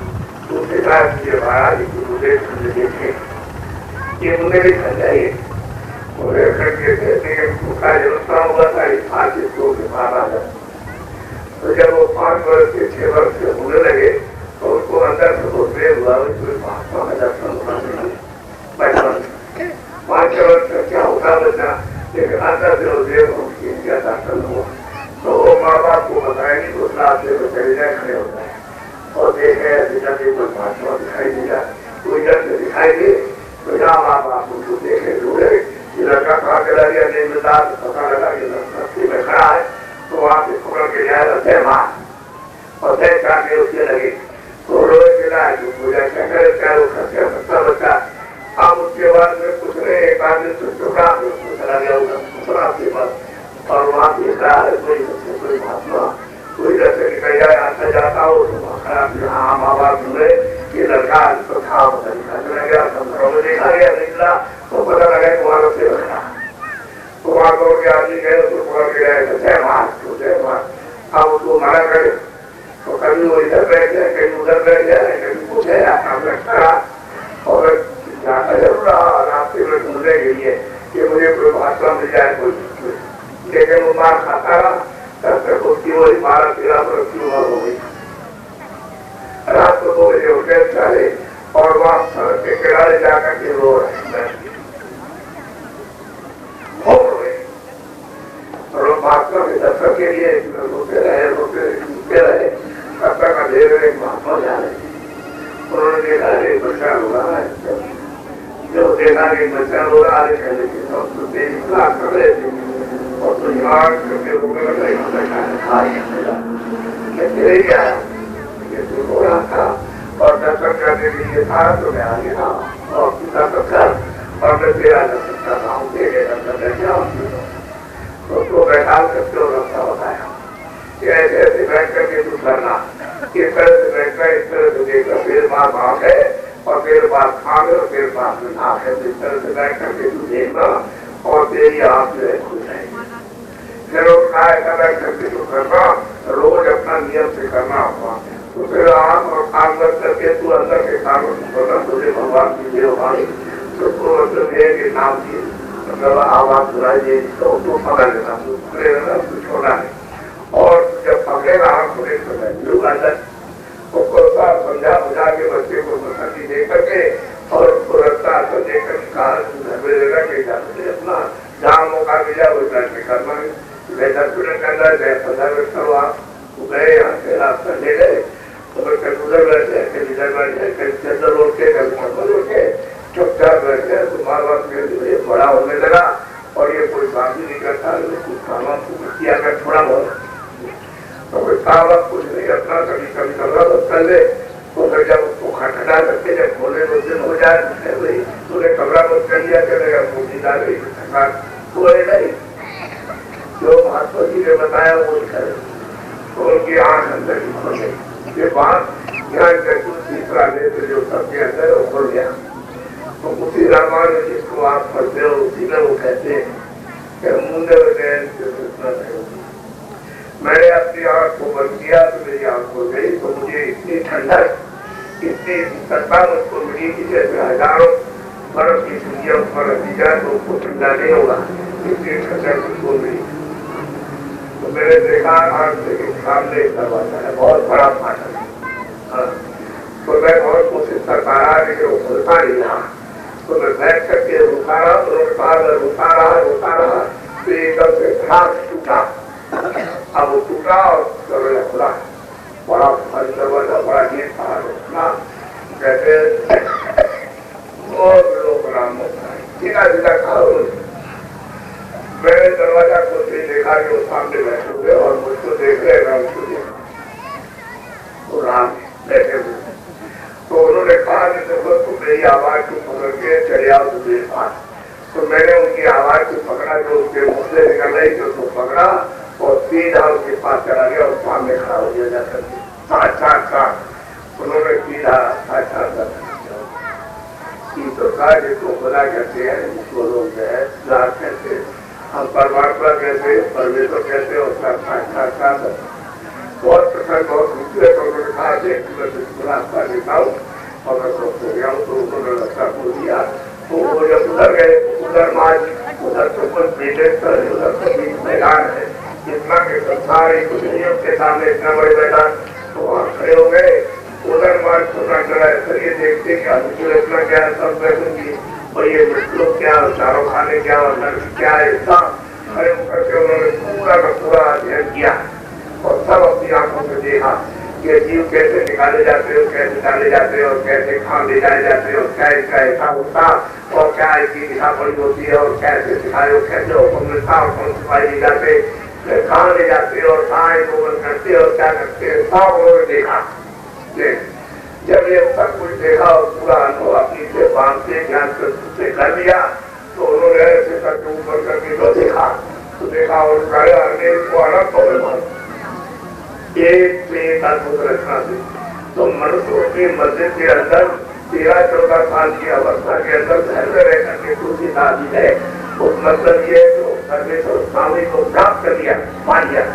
तो शिकायत ये महाराज की मुझे देखे ये मुझे भी खा जाइए और करके जनता हुआ था इस फांसी को बाहर आ जाए। तो जब वो 5 वर्ष के 6 वर्ष के होने लगे तो उसको अंदर से वो प्रेम हुआ, महात्मा का दर्शन होना 5 वर्ष का क्या होता बच्चा, लेकिन अंदर से वो देव का दर्शन हुआ। तो वो माँ बाप को बताएंगे तो रात से चले जाए, खड़े हो जाए और देखे कोई महात्मा दिखाई दिया, कोई जब दिखाई दे तो जहाँ माँ बाप उसको देखे ढूंढे ये लड़का कहाँ चला गया नहीं मिलता, पता लगा ये रस्ते में खड़ा है तो वहाँ से पकड़ के जाए हृदय मार और दह काटने उसके लगे तो रोए चला जो पूजा क्या करे चाहे वो खर्चा सकता बच्चा। अब उसके बाद में कुछ नहीं, एक आदमी से चुका उसको चला गया दूसरा आपके पास और वहाँ देख रहा है कोई महात्मा कोई जैसे निकल जाए आता जाता हो तो खराब हाँ माँ बाप सुने ये लड़का तो था चला गया, संसारों में देखा गया निकला तो पता लगा वहाँ से रखा तो वहाँ दौड़ के आदमी गए उसको पकड़ के गए जय मार। अब उसको मारा करे तो कभी वो इधर बैठ जाए, कहीं उधर बैठ जाए, कभी पूछे रखा और जाता जरूर रहा रास्ते में ढूंढने के लिए कि मुझे कोई भाषा मिल जाए कोई, लेकिन वो मार खाता रहा तब तक उसकी वो 12-13 वर्ष की उम्र हो गई। रात को 2 बजे उठे सारे और वहाँ सड़क के किनारे जाकर के रो रहे और महात्मा के दर्शन के लिए रोते रहे तब तक अंधेरे महात्मा जा रहे। उन्होंने देखा एक बच्चा रो रहा है, जो देखा कि बच्चा रो रहा है कहने की तो देखना कर रहे थे और तो यार करके रोने लगा हो रहा था और दर्शन करने के लिए था तो मैं आ गया और पिता तो कर और मैं तेरा दर्शन कर रहा हूँ तेरे दर्शन कर गया तो उसको बैठा करके और रास्ता बताया कि ऐसे ऐसे बैठ करके तू करना, इस तरह से बैठना, इस तरह से देखना, फिर बार भाग है और फिर बार खाग और फिर बार नाक है, इस तरह से बैठ करके तू देखना और तेरी आप जो है खुश रहेगी। फिर उसका ऐसा बैठ करके तू करना, रोज अपना नियम से करना होगा तो फिर आँख और कान बंद करके तू अंदर के कानों से तुझे भगवान की देव वाणी तो मतलब है कि नाम की मतलब आवाज सुनाई दे तो पकड़ लेना, पकड़े रहना, छोड़ना नहीं और जब पकड़ेगा आँख खुले तो अंदर उसको समझा बुझा के बच्चे को प्रसादी दे करके और उसको रखता तो देकर अपना जहाँ मौका मिला वो दर्शन करना है, दर्शन करना है 15 मिनट करो आप गए यहाँ से रास्ता ले गए तो कभी उधर बैठ जाए, कभी इधर बैठ जाए, कभी चंदर उठ के कभी छप्पर उठ के चुपचाप बैठ गए तो माँ बाप ये बड़ा होने लगा और ये कोई बात भी नहीं करता, कुछ खाना किया कर थोड़ा बहुत तो कोई काम कुछ नहीं अपना कभी कभी कमरा बस कर ले तो फिर जब उसको खटखटा करके जब खोले 2 दिन हो जाए भाई तूने कमरा बस कर लिया चलेगा पूछी जा रही थकान तो नहीं जो महात्मा जी ने बताया वो करे तो उनकी आंख अंदर ही खोल गई। ये बात यहाँ तीसरा नेत्र जो सबके अंदर वो खोल गया तो उसी रामायण जिसको आप पढ़ते हो उसी में वो कहते हैं कि मुंडे मैंने अपनी आंख को बंद किया तो मेरी आंख हो गई तो मुझे इतनी ठंडक इतनी सत्ता मुझको मिली कि जैसे हजारों बर्फ की दुनिया ऊपर रखी जाए तो उसको ठंडा नहीं होगा, इतनी ठंडक मुझको मिली। तो मैंने देखा आंख के सामने दरवाजा है बहुत बड़ा फाटक है तो मैं बहुत कोशिश करता रहा लेकिन वो खुलता नहीं था। तो मैं बैठ करके रुका रहा, रुका रहा, तो एकदम से घास टूटा। अब वो टूटा और दरवाजा खुला, बड़ा दरवाजा, बड़ा गेट था, कहते लोग राम सीधा सीधा खा। मैंने दरवाजा खोलते देखा कि वो सामने बैठे हुए और मुझको देख रहे, मैं उसको देखा, तो राम बैठे हुए। तो उन्होंने कहा कि देखो तुम मेरी आवाज को पकड़ के चले आओ तो मेरे पास। तो मैंने उनकी आवाज को पकड़ा, जो उसके मुंह से निकल रही थी उसको पकड़ा और सीधा उसके पास चला गया और सामने खड़ा हो गया जाकर के साक्षात। उन्होंने सीधा साक्षात तो कहा जिसको खुदा कहते हैं, जिसको लोग कहते हैं, हम परमात्मा कहते हैं, परमेश्वर कहते हैं, उसका साक्षात्कार बहुत प्रसन्न, बहुत खुशी है। तो उन्होंने कहा रास्ता दिखाओ और मैं खुश हो गया हूँ। तो उन्होंने रास्ता खोल दिया। तो वो जब उधर गए, उधर मार्च, उधर तो कुछ उधर तो बीच मैदान है, इतना के संसार के सामने इतना बड़े मैदान, तो वहाँ खड़े हो गए। उधर मार्च सुनना चला है, ये देखते क्या इतना क्या सब बैठूंगी और ये लोग क्या, चारों खाने क्या और नर्स क्या है, इतना खड़े होकर के उन्होंने पूरा का पूरा अध्ययन किया और सब अपनी आंखों से देखा कि जीव कैसे निकाले जाते हो, कैसे डाले जाते हो और कैसे खान ले जाए जाते हो, क्या इसका ऐसा होता और क्या इसकी दिशा बड़ी होती है और कैसे सिखाए, कैसे हुक्म मिलता और कौन सिपाही ले जाते, कहाँ ले जाते और कहाँ इनको बंद करते और क्या करते, सब उन्होंने देखा। जब ये सब कुछ देखा और पूरा अनुभव अपनी से बांधते ज्ञान से कर लिया, तो उन्होंने ऐसे करके ऊपर करके तो देखा और इसको अलग तो एक अद्भुत रचना थी। तो मनुष्य के मस्जिद के अंदर 13-14 साल की अवस्था के अंदर घर में रह करके खुशी शादी है, उस मतलब ये तो परमेश्वर स्वामी को प्राप्त कर लिया, मान लिया।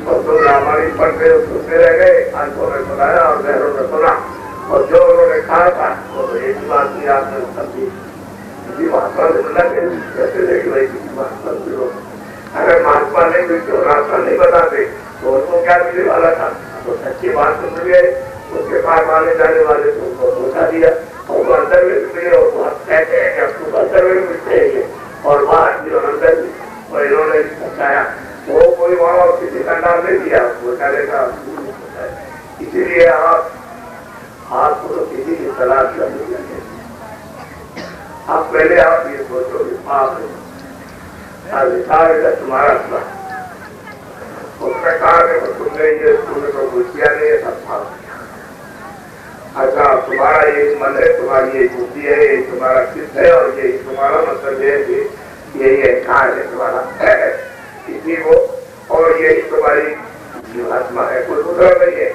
और तो हमारी पढ़ते सुनते रह गए, आंखों ने सुनाया और बहरों ने सुना और जो उन्होंने कहा था वो तो एक बात की आपने समझी, किसी महात्मा से मिला कैसे देखी भाई, किसी महात्मा से अगर महात्मा नहीं मिलते, रास्ता नहीं बताते तो उनको क्या मिलने वाला था। तो सच्ची बात सुन गए, उसके पास आने जाने वाले तो उनको धोखा दिया और वो अंदर में मिले और कहते हैं कि आपको अंदर में मिलते हैं और बाहर जो अंदर और इन्होंने बताया वो कोई वहां किसी का नाम नहीं दिया, वो करेगा। इसीलिए आपको तो किसी की तलाश करनी चाहिए। आप पहले आप ये सोचो आप अधिकार तुम्हारा था, उसने कहा कि तुमने ये तुमने तो कुछ किया नहीं है, सब था। अच्छा तुम्हारा ये मन है, तुम्हारी ये बुद्धि है, ये तुम्हारा चित्त है और ये तुम्हारा मतलब है कि यही अहंकार है तुम्हारा इसी को और यही तुम्हारी जीवात्मा है, कोई दूसरा नहीं है।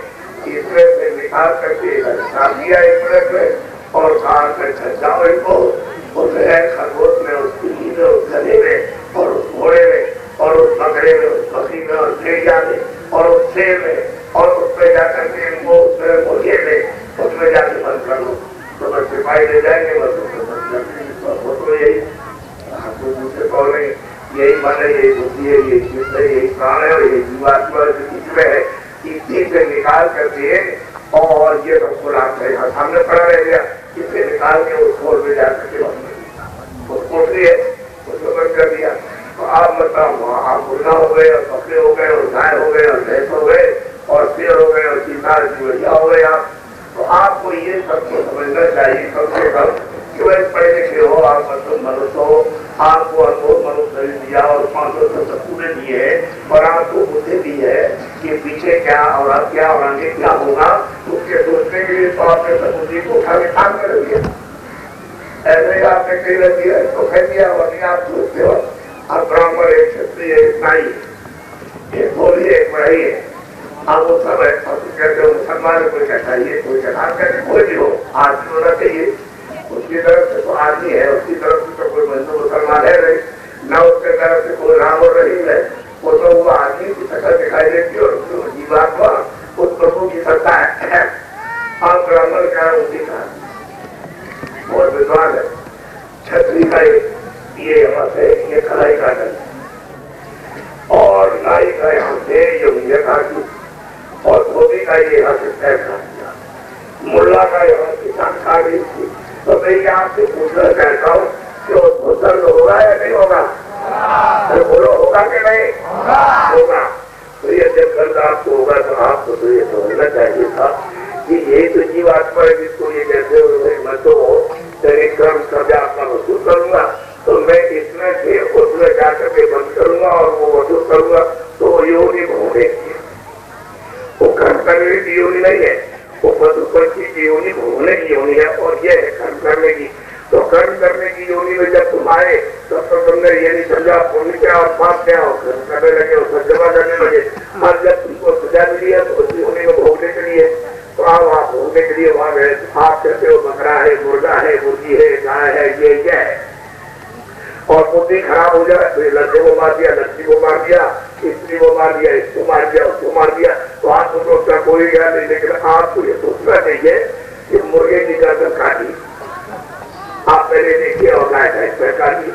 इसमें से निकाल करके दिया एक मिनट में और कहा कर जाओ इनको खरगोश में, उस बिल्ली में, उस गधे में और उस घोड़े में और उस बकरे में, उस बकरी में और भेड़िया में और उस शेर में और उसमें जाकर के इनको उसमें मुर्गे में उसमें जाके बंद कर लो। तो बस सिपाही ले जाएंगे, बस उसमें बंद कर देंगे। वो तो यही दूसरे को नहीं, यही मन है, यही बुद्धि है, यही चित्त है, यही प्राण है और यही जीवात्मा इसमें है। इसी से निकाल करके और ये तो खुला सामने पड़ा रह गया, इसे निकाल के उस खोल में जाकर के कोठरी है उसको बंद कर दिया। तो आप मतलब आप मुर्गा हो गए और बकरे हो गए और गाय हो गए और भैंस हो गए और शेर हो गए और चीता चिड़िया हो गए आप। तो आपको ये सबको समझना चाहिए कम से कम कि वह पढ़े लिखे हो, आप मतलब मनुष्य हो, आपको अनुभव मनुष्य दिया और 500 शब्द पूरे दिए और आपको बुद्धि दी है कि पीछे क्या और अब क्या और आगे क्या होगा, उसके सोचने के लिए तो आपने बुद्धि को उठा के काम कर दिया। ऐसे ही आपने कहीं रख दिया तो कह दिया और नहीं आप सोचते हो आप ब्राह्मण एक क्षत्रिय एक नाई एक बोली एक बढ़ाई है, आप वो सब कहते हो मुसलमान कोई कहता है कोई कहता कहते कोई भी हो आदमी होना चाहिए। उसकी तरफ से तो आदमी है, उसकी तरफ से तो कोई बंधु मुसलमान है नहीं, न उसके तरफ से कोई राम और रहीम है, वो तो वो आदमी की शक्ल दिखाई देती है और जीवात्मा उस प्रभु की सत्ता है। आप ब्राह्मण का उसी का बहुत विद्वान है, छत्री का ये यहाँ से ये कलाई का और नाई का यहाँ से ये काटी और धोबी का ये यहाँ से पैर काट दिया, मुल्ला का यहाँ से आ गई थी। तो मैं यहाँ से पूछना चाहता हूँ कि उसको दर्द होगा या नहीं होगा? तो बोलो होगा कि नहीं होगा? तो ये जब दर्द आपको होगा तो आपको तो ये समझना चाहिए था कि ये तो जीवात्मा है जिसको ये कहते हुए मैं तो तेरे कर्म सजा अपना वसूल करूंगा, तो मैं इसमें से उसमें जाकर के बंद करूंगा और वो वसूल करूंगा, तो योनि भोगेगी। वो कर्म करने की योनि नहीं है, वो पशु पक्षी की योनि भोगने की योनि है, और ये है कर्म करने की। तो कर्म करने की योनि में जब तुम आए तब तो तुमने ये नहीं समझा पुण्य क्या और पाप क्या हो, कर्म करने लगे और सज्जमा करने लगे। और जब तुमको सजा मिली है तो उस योनि में भोगने के लिए तो आप वहाँ भोगने के लिए वहां गए। आप कहते हो बकरा है, मुर्गा है, मुर्गी है, गाय है, ये है, और बुद्धि खराब हो जाए तो लड़के को मार दिया, लड़की को मार दिया, स्त्री को मार दिया, इसको मार दिया, उसको मार दिया, तो आपको सोचना कोई गया नहीं। लेकिन आपको ये सोचना चाहिए कि मुर्गे की गर्दन काटी, आप पहले देखिए, और गाय का इसमें काटी,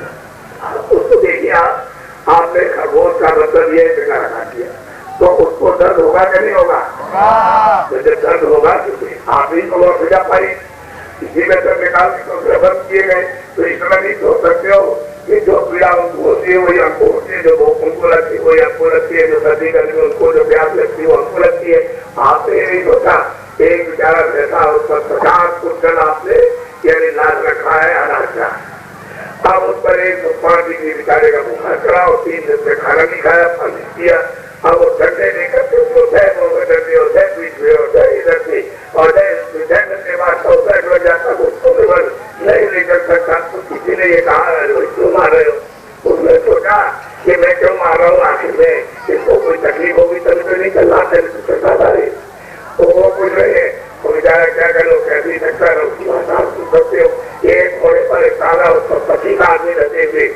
उसको देखिए आपने खरगोश का मतलब ये बेकार काट दिया, तो उसको दर्द होगा कि नहीं होगा? तो जब दर्द होगा तो आप ही को सजा पाई, इसी में सब निकाल के बंद किए गए। तो इतना नहीं सोच सकते हो कि जो पीड़ा उनको होती है वही हमको होती है, जो उनको लगती है वही हमको लगती है, जो सर्दी गर्मी उनको जो प्यास लगती है वो हमको लगती है। आपने ये नहीं सोचा, एक बेचारा रहता उस पर 50 कुंटल आपने यानी लाद रखा है अनाज का, अब उस पर 105 डिग्री बेचारे का बुखार चढ़ा और 3 दिन से खाना नहीं खाया, फल नहीं किया। अब वो ठंडे लेकर के उसको ठंडे होते हैं, बीच में होता है इधर से, और ठंड के बाद तो जाता उसको नहीं लेकर सकता। तो किसी ने ये कहा क्यों मार रहे हो? उसने सोचा कि मैं क्यों मार रहा हूँ, आखिर में इसको कोई तकलीफ होगी तभी तो नहीं चलना चाहिए। तो वो पूछ रहे हैं तो बेचारा क्या करो, कैसे ही सकता है उसकी भाषा सुन सकते हो। एक घोड़े पर एक ताला उसको 25 आदमी रहते थे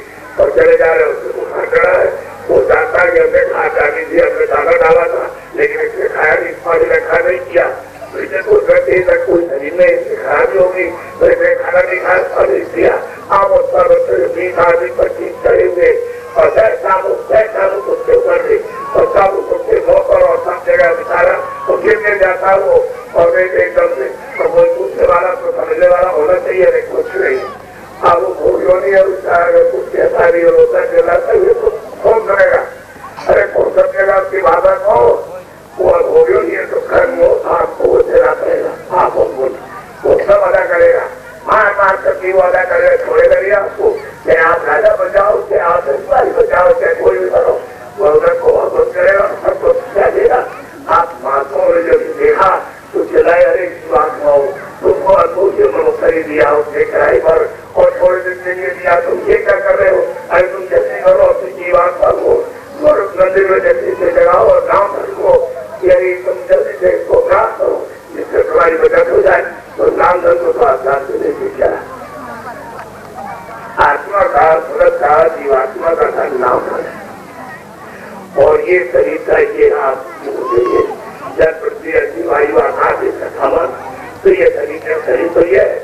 और चले जा रहे, उसको बुखार चढ़ा है, वो जानता है कि हमने खा डाली थी, हमने दाना डाला था, लेकिन इसने खाया नहीं, पानी ने खा नहीं किया, तो इसे कुछ करते तक कोई शरीर में इसकी खराबी होगी, तो इसने खाना नहीं खाया, पानी किया। आप उस पर 20 आदमी 25 चढ़े हुए और 6 सालों कुत्ते उतर गए और सब कुत्ते मोकर और सब जगह बेचारा तो गिर जाता वो, और एकदम से तो कोई पूछने वाला तो समझने वाला होना चाहिए, नहीं कुछ नहीं। अब वो घोड़ियों नहीं है उसका, अगर कुछ कहता नहीं होता चलाता हुए तो कौन करेगा? अरे कौन समझेगा उसकी भाषा को? वो घोड़ियों नहीं है तो खैर वो आपको वो देना पड़ेगा, आप वो सब अदा करेगा, मार करके वो अदा करेगा, छोड़ेगा नहीं आपको। चाहे आप राजा बचाओ, चाहे आप सिपाही बचाओ, चाहे कोई भी करो, वो उधर को वापस करेगा, सबको क्या देगा। आप महात्माओं ने जब देखा तो चलाए, अरे महात्माओं तुमको अद्भुत खरीद दिया उसने किराए पर और थोड़े दिन के लिए दिया, तुम ये क्या कर रहे हो? अरे तुम जैसे करो अपनी जीवात्मा को मंदिर में जल्दी से लगाओ और नाम को, यदि तुम जल्दी से इसको प्राप्त करो जिससे तुम्हारी बचत हो जाए, तो नाम धन को आप जान देने की क्या आत्मा का सूरत का जीवात्मा का धन नाम है। और ये शरीर का ये आप जब पृथ्वी जीवायु आकाश थमन, तो ये शरीर तो ये है,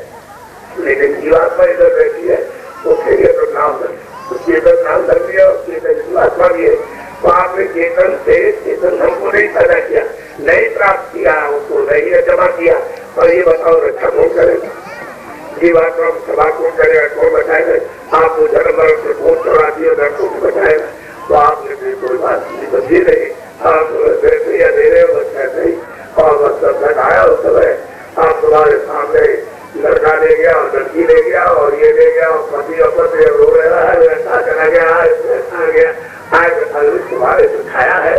लेकिन जीवात्मा इधर रहती है तो फिर ये तो नाम धन, तो चेतन नाम धन भी है और चेतन जीवात्मा भी है। तो आपने चेतन से चेतन धन को नहीं पैदा किया, नहीं प्राप्त किया, उसको नहीं जमा किया, और ये बताओ रक्षा कौन करेगा? जीवात्मा को सभा कौन करेगा, कौन बचाएगा? आप वो जन्म मरण से कौन चढ़ा दिया, घर कौन बचाएगा? तो आपने फिर कोई बात नहीं बची रही, आप या दे रहे हो बस ऐसे ही, और बस सब तक आया उस समय आप तुम्हारे सामने लड़का ले गया और लड़की ले गया और ये ले गया और पति और पति रो रहा है, ऐसा चला गया, ऐसा आ गया, आज तुम्हारे जो छाया है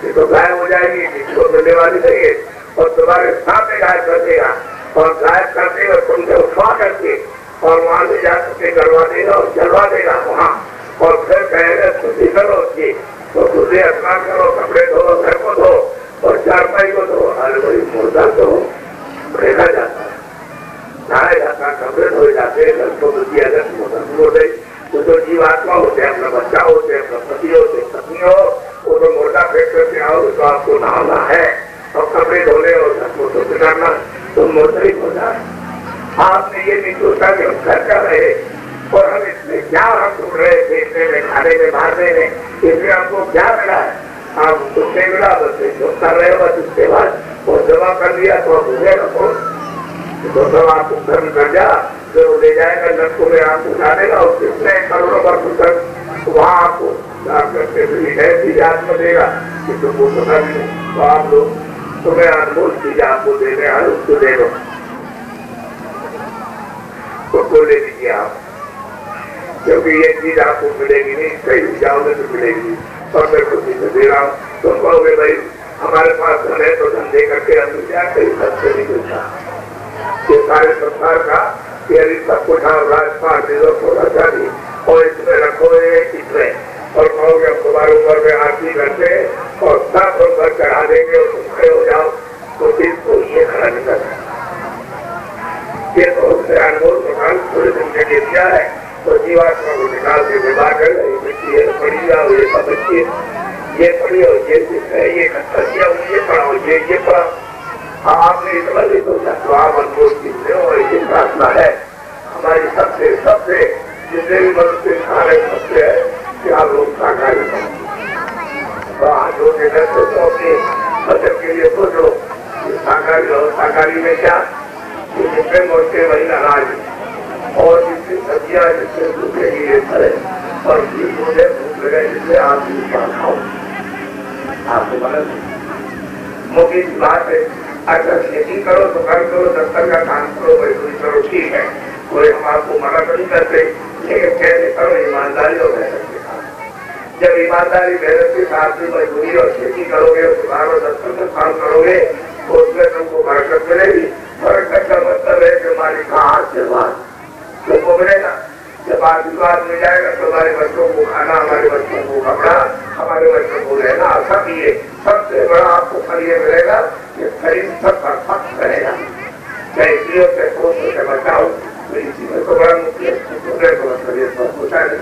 ये तो गायब हो जाएगी, जिसको मिलने वाली नहीं है, और तुम्हारे सामने गायब कर देगा, और गायब करते और तुमसे उठवा करके और वहां से जा करके करवा देगा और जलवा देगा वहाँ, और फिर कहेगा शुद्धि करो उसकी, तो शुद्धि स्नान करो, कपड़े धो, घर को धो और चारपाई को धो। अरे वही मुर्दा तो फेंका जाता है, नहाया जाता है, कपड़े धोए जाते हैं, घर को दिया जाता है। तो जो जीवात्मा होते हैं, अपना बच्चा होते हैं, अपना पति होते, पत्नी हो, वो तो मुर्दा फेंक करके आओ तो आपको नहाना है और कपड़े धोने और घर को शुद्ध करना, तो मुर्दा ही होता है। आपने ये नहीं सोचा कि हम घर कर रहे और हम इसमें क्या हम ढूंढ रहे, देखने में, खाने में, मारने में, इसमें हमको क्या मिला है? आप उससे मिला बस जो कर रहे हो, बस उसके बाद वो जमा कर लिया तो आप भूलेगा कौन? तो सब आपको धर्म कर जा, फिर वो ले जाएगा लड़कों में आपको उठा देगा और कितने करोड़ों वर्ष तक वहाँ आपको करते हुए ऐसी याद में देगा कि तुमको पता नहीं। तो आप लोग तुम्हें अनमोल चीज आपको दे रहे हैं, उसको दे दो, उसको ले लीजिए आप, क्योंकि ये चीज आपको मिलेगी नहीं, कहीं जाओगे तो मिलेगी। और मैं खुशी से दे रहा हूँ। तुम कहोगे भाई हमारे पास धन है तो धन दे करके हम क्या कहीं सबसे नहीं मिलता। ये सारे संसार का यदि सब कुछ राजपाट दे दो थोड़ा चाहिए और इसमें रखो इसमें और कहोगे हम तुम्हारे ऊपर में आरती करते और सब ऊपर चढ़ा देंगे और तुम खड़े हो जाओ, तो इसको ये खड़ा नहीं करना। ये तो उससे अनमोल प्रकार थोड़े दिन के लिए दिया है, तो जीवात्मा को निकाल के विवाह कर ये पढ़ी जाओ, ये समझिए, ये पढ़ी हो, ये है, ये किया ये पढ़ाओ, ये पढ़ा। आपने इतना नहीं सोचा तो आप अनमोल चीज हो। ये प्रार्थना है हमारी सबसे सबसे जितने भी मनुष्य खा रहे सबसे है कि आप लोग साकारी जो देकर सोचो अपने बचत के लिए सोचो साकारी रहो। साकारी में क्या जितने मोटे वही अनाज और जितनी सब्जियां जितने सूखे ये फले और मुझे भूख लगे जिससे आप खाओ। आपको मदद मुख्य बात है अगर खेती करो तो घर करो, दफ्तर का काम करो, मजदूरी करो, ठीक है, कोई हम आपको मना तो नहीं करते, लेकिन कैसे करो ईमानदारी और मेहनत के साथ। जब ईमानदारी मेहनत के साथ में मजदूरी और खेती करोगे और दुकान और दफ्तर का काम करोगे तो उसमें तुमको बरकत मिलेगी। बरकत का मतलब है कि मालिक का आशीर्वाद तुमको मिलेगा। जब आशीर्वाद मिल जाएगा तो हमारे बच्चों को खाना, हमारे बच्चों को कपड़ा, हमारे बच्चों को रहना, सब ये सबसे बड़ा आपको फल ये मिलेगा कि शरीर सब फक्त रहेगा। चाहे स्त्रियों से पुरुषों से बचाओ, इसी में तो बड़ा मुख्य शरीर स्वस्थ होता है।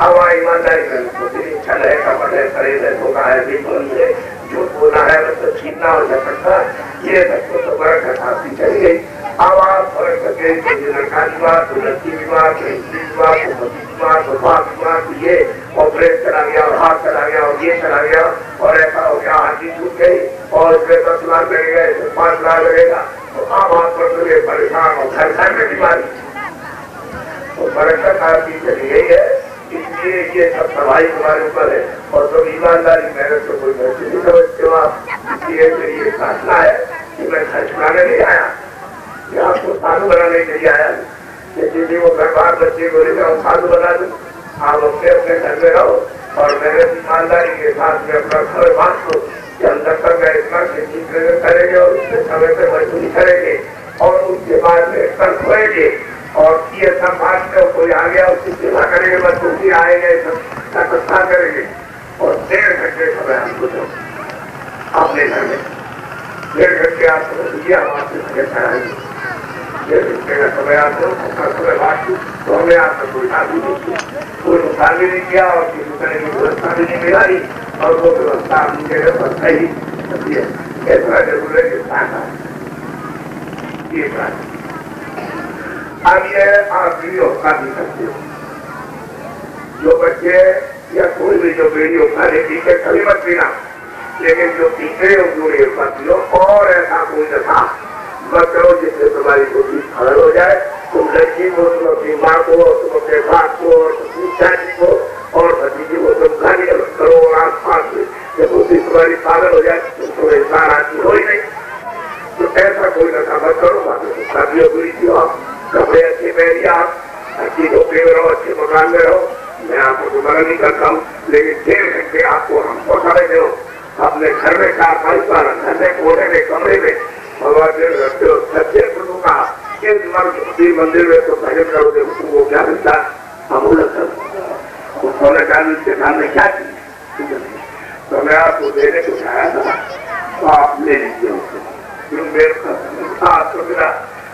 अब वहाँ ईमानदारी करनी, छल है, कपट है, शरीर है, धोखा है, बिल्कुल है, झूठ बोलना है, मतलब छीनना और झपटना, ये सबको तो बरकत आपकी चली गई। अब आप फर्क करके लड़का विवाह, तो लड़की विवाह, तो स्त्री विवाह, तो पति विवाह, तो बाप विवाह, तो ये और ब्रेक चला गया और हाथ चला गया और ये चला गया और ऐसा हो गया, हाथी छूट गई और इसमें 10 लाख लगेगा, इसमें 5 लाख लगेगा, तो आप हाथ पर परेशान और घर घर में बीमारी। तो बरकत आपकी चली गई है, इसलिए ये सब सफाई तुम्हारे ऊपर है। और तो ईमानदारी मेहनत तो कोई वैसे नहीं समझते हो आप। इसलिए फैसला है कि मैं घर चुनाने नहीं आया, आपको साधु बनाने के लिए आया, लेकिन वो घर बार बच्चे बोले मैं साधु बना दूं। आप अपने अपने घर में रहो और मेरे ईमानदारी के साथ में अपना घर बांध दो कि हम तक का इतना खेती करेंगे और उसके समय पे मजदूरी करेंगे और उसके बाद में कल खोएंगे और ये सब बात में कोई आ गया उसकी सेवा करेंगे, मजदूरी आएंगे, सब इकट्ठा करेंगे और 1.5 घंटे समय हमको दो अपने घर में। 1.5 घंटे आपको दिया, हम आपसे चढ़ाएंगे। का समय आपको समय बात तो हमने आपको कोई शादी नहीं किया, कोई नुकसान भी नहीं किया और किसी तरह की व्यवस्था भी नहीं मिलाई और वो व्यवस्था अपनी जगह पर सही ऐसा जरूर है कि ये अब ये आप वीडियो खा भी सकते हो। जो बच्चे या कोई भी जो वीडियो खाने पीछे कभी मत पीना, लेकिन जो पीछे जो मत लो और ऐसा कोई दशा मत करो जिससे तुम्हारी बुद्धि खड़ल हो जाए। तुम लड़की को, तुम अपनी माँ को, तुम अपने बाप को, तुम चाची को और भतीजी को तुम गाली करो और आस पास में जब बुद्धि तुम्हारी पागल हो जाए तो तुम्हें इंसान आदमी हो ही नहीं। तो ऐसा कोई नशा मत करो। शादियों बुरी थी आप, कपड़े अच्छे पहनिए, आप अच्छी नौकरी में रहो, अच्छे मकान में रहो। मैं आपको दोबारा नहीं करता हूँ, लेकिन 1.5 घंटे आपको हमको समय दो अपने घर में, कार घर में, कोने में, कमरे में भगवान रखते हो। सच्चे प्रभु का मंदिर में तो भजन करोगे वो क्या मिलता हम सोने चांदी के सामने क्या चीज। तो मैं आपको देने को चाहा था तो आप ले लीजिए उसको। मेरे साथ तो मेरा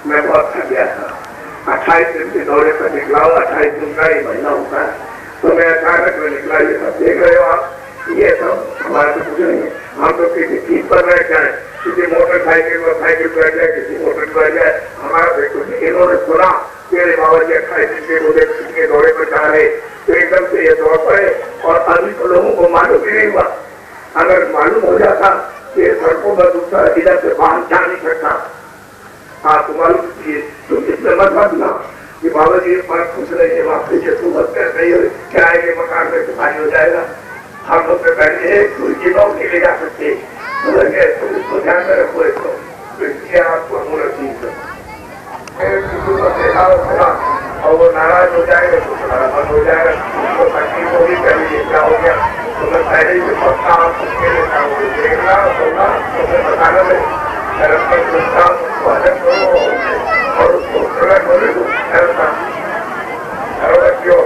मैं बहुत थक गया था। 28 दिन के दौरे पर निकला हूँ, 28 दिन का ही महीना होता है, तो मैं अचानक में निकला। ये सब देख रहे हो आप, ये सब हमारे से कुछ नहीं है। हम तो किसी चीज पर बैठ जाए, किसी मोटरसाइकिल पर साइकिल बैठ जाए, किसी मोटर पर बैठ जाए, हमारा कुछ इन्होंने सुना मेरे बाबा जी 28 दिन के मुझे के दौरे पर जा रहे, तो एकदम से ये दौड़ पड़े और अभी तो लोगों को मालूम भी नहीं हुआ। अगर मालूम हो जाता कि सड़कों पर दूसरा इधर से बाहर जा नहीं सकता आपको मालूम चाहिए तुम इसमें मत बदना कि बाबा जी पर खुश रहिए वापस से तुम मत कर रही हो किराए के मकान में तुम्हारी हो जाएगा। हम लोग पे पहले कोई लोग नहीं ले जा सकते तुम इसको ध्यान में रखो इसको आपको होना चाहिए और वो नाराज हो जाएगा तो तुम्हारा बंद हो जाएगा तो तकलीफ होगी कभी क्या हो गया तो मैं पहले ही पक्का आपको लेता हूँ देखना होगा तुम्हें बताना में और उसको बोले क्यों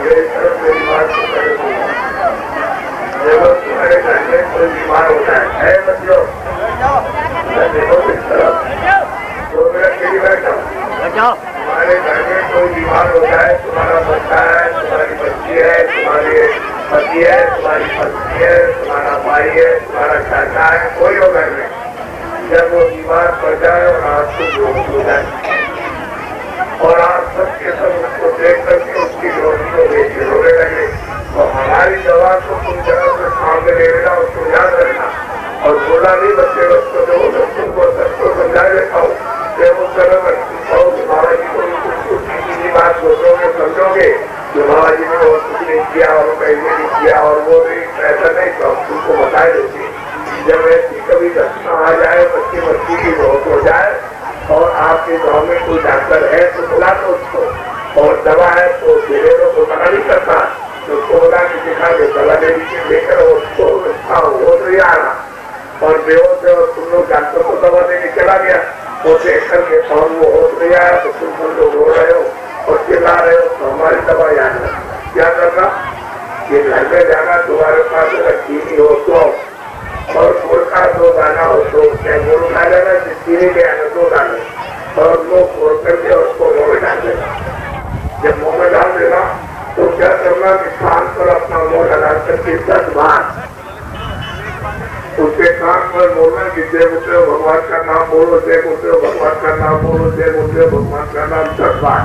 मेरी तरफ मेरी बात को करेगा तुम्हारे घर में कोई बीमार होता है बच्चों देखो इस तरफ दो मिनट के लिए बैठा तुम्हारे घर में कोई बीमार होता है तुम्हारा बच्चा है तुम्हारी बच्ची है तुम्हारे पति है तुम्हारी पत्नी है तुम्हारा भाई है तुम्हारा चाचा है कोई हो घर में जब वो बीमार पड़ जाए और आपको बेहोश हो जाए और आप सबके सब उसको देख करके उसकी रोटी को देख के रोने लगे और हमारी दवा को तुम जगह से सामने ले लेना उसको याद रखना और बोला नहीं बच्चे उसको जो तुमको सबको समझा देता हूँ उस तरह बाबा जी को बात सोचोगे समझोगे जो बाबा जी ने और कुछ नहीं किया और पैसे नहीं किया और वो भी ऐसा नहीं तो हम तुमको बता देते जब ऐसी कभी घटना आ जाए बच्चे बच्ची की बहुत हो जाए और आपके गाँव में कोई डॉक्टर है तो बुला दो उसको और दवा है तो धीरे को मना नहीं करता तो उसको बोला कि दिखा दे दवा लेकर उसको हो तो आना और बेहोश है और तुम लोग डॉक्टर को दवा देने चला गया वो देख करके और वो हो गया तो तुम लोग रो रहे हो और चिल्ला रहे हो तो हमारी दवा याद है क्या करना ये घर में जाना तुम्हारे पास अगर चीनी हो तो और गुड़ का 2 दाना हो तो क्या गुड़ खा लेना चीनी ले आना 2 दाने और वो फोड़ करके उसको मुँह में डाल देना जब मुँह में डाल देना तो क्या करना कि कान पर अपना मुँह लगा करके 10 बार उसके कान पर बोलना कि जय उठे भगवान का नाम बोलो जय उठे भगवान का नाम बोलो जय उठे भगवान का नाम 10 बार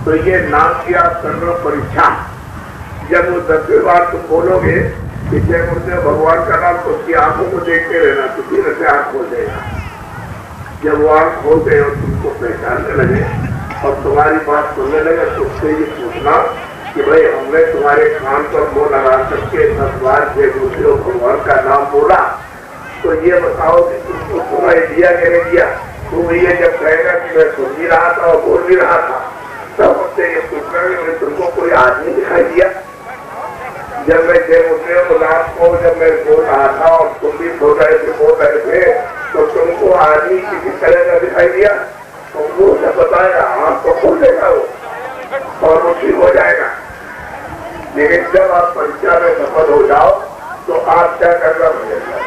तो ये नाम की आप कर लो परीक्षा जब वो 10वीं बार तुम बोलोगे कि जय उठे भगवान का नाम तो उसकी आंखों को देखते रहना तो धीरे से आंख खोल देगा जब वो आंख खोलते और तुमको पहचानने लगे और तुम्हारी बात सुनने लगे तो उससे ये पूछना कि भाई हमने तुम्हारे कान पर मुँह लगा करके 10 बार जय उठे भगवान का नाम बोला तो ये बताओ कि तुमको सुनाई दिया कि नहीं दिया तुम ये जब कहेगा कि मैं सुन भी रहा था और बोल भी रहा था तब उससे ये पूछना कि तुमको कोई आदमी दिखाई दिया जब मैं जय उठे रात को जब मैं बोल रहा था और तुम भी बोल रहे थे तो तुमको आदमी किसी तरह का दिखाई दिया तो वो जब बताएगा आपको खोल देगा वो और वो ठीक हो जाएगा लेकिन जब आप परीक्षा में सफल हो जाओ तो आप क्या करना पड़ेगा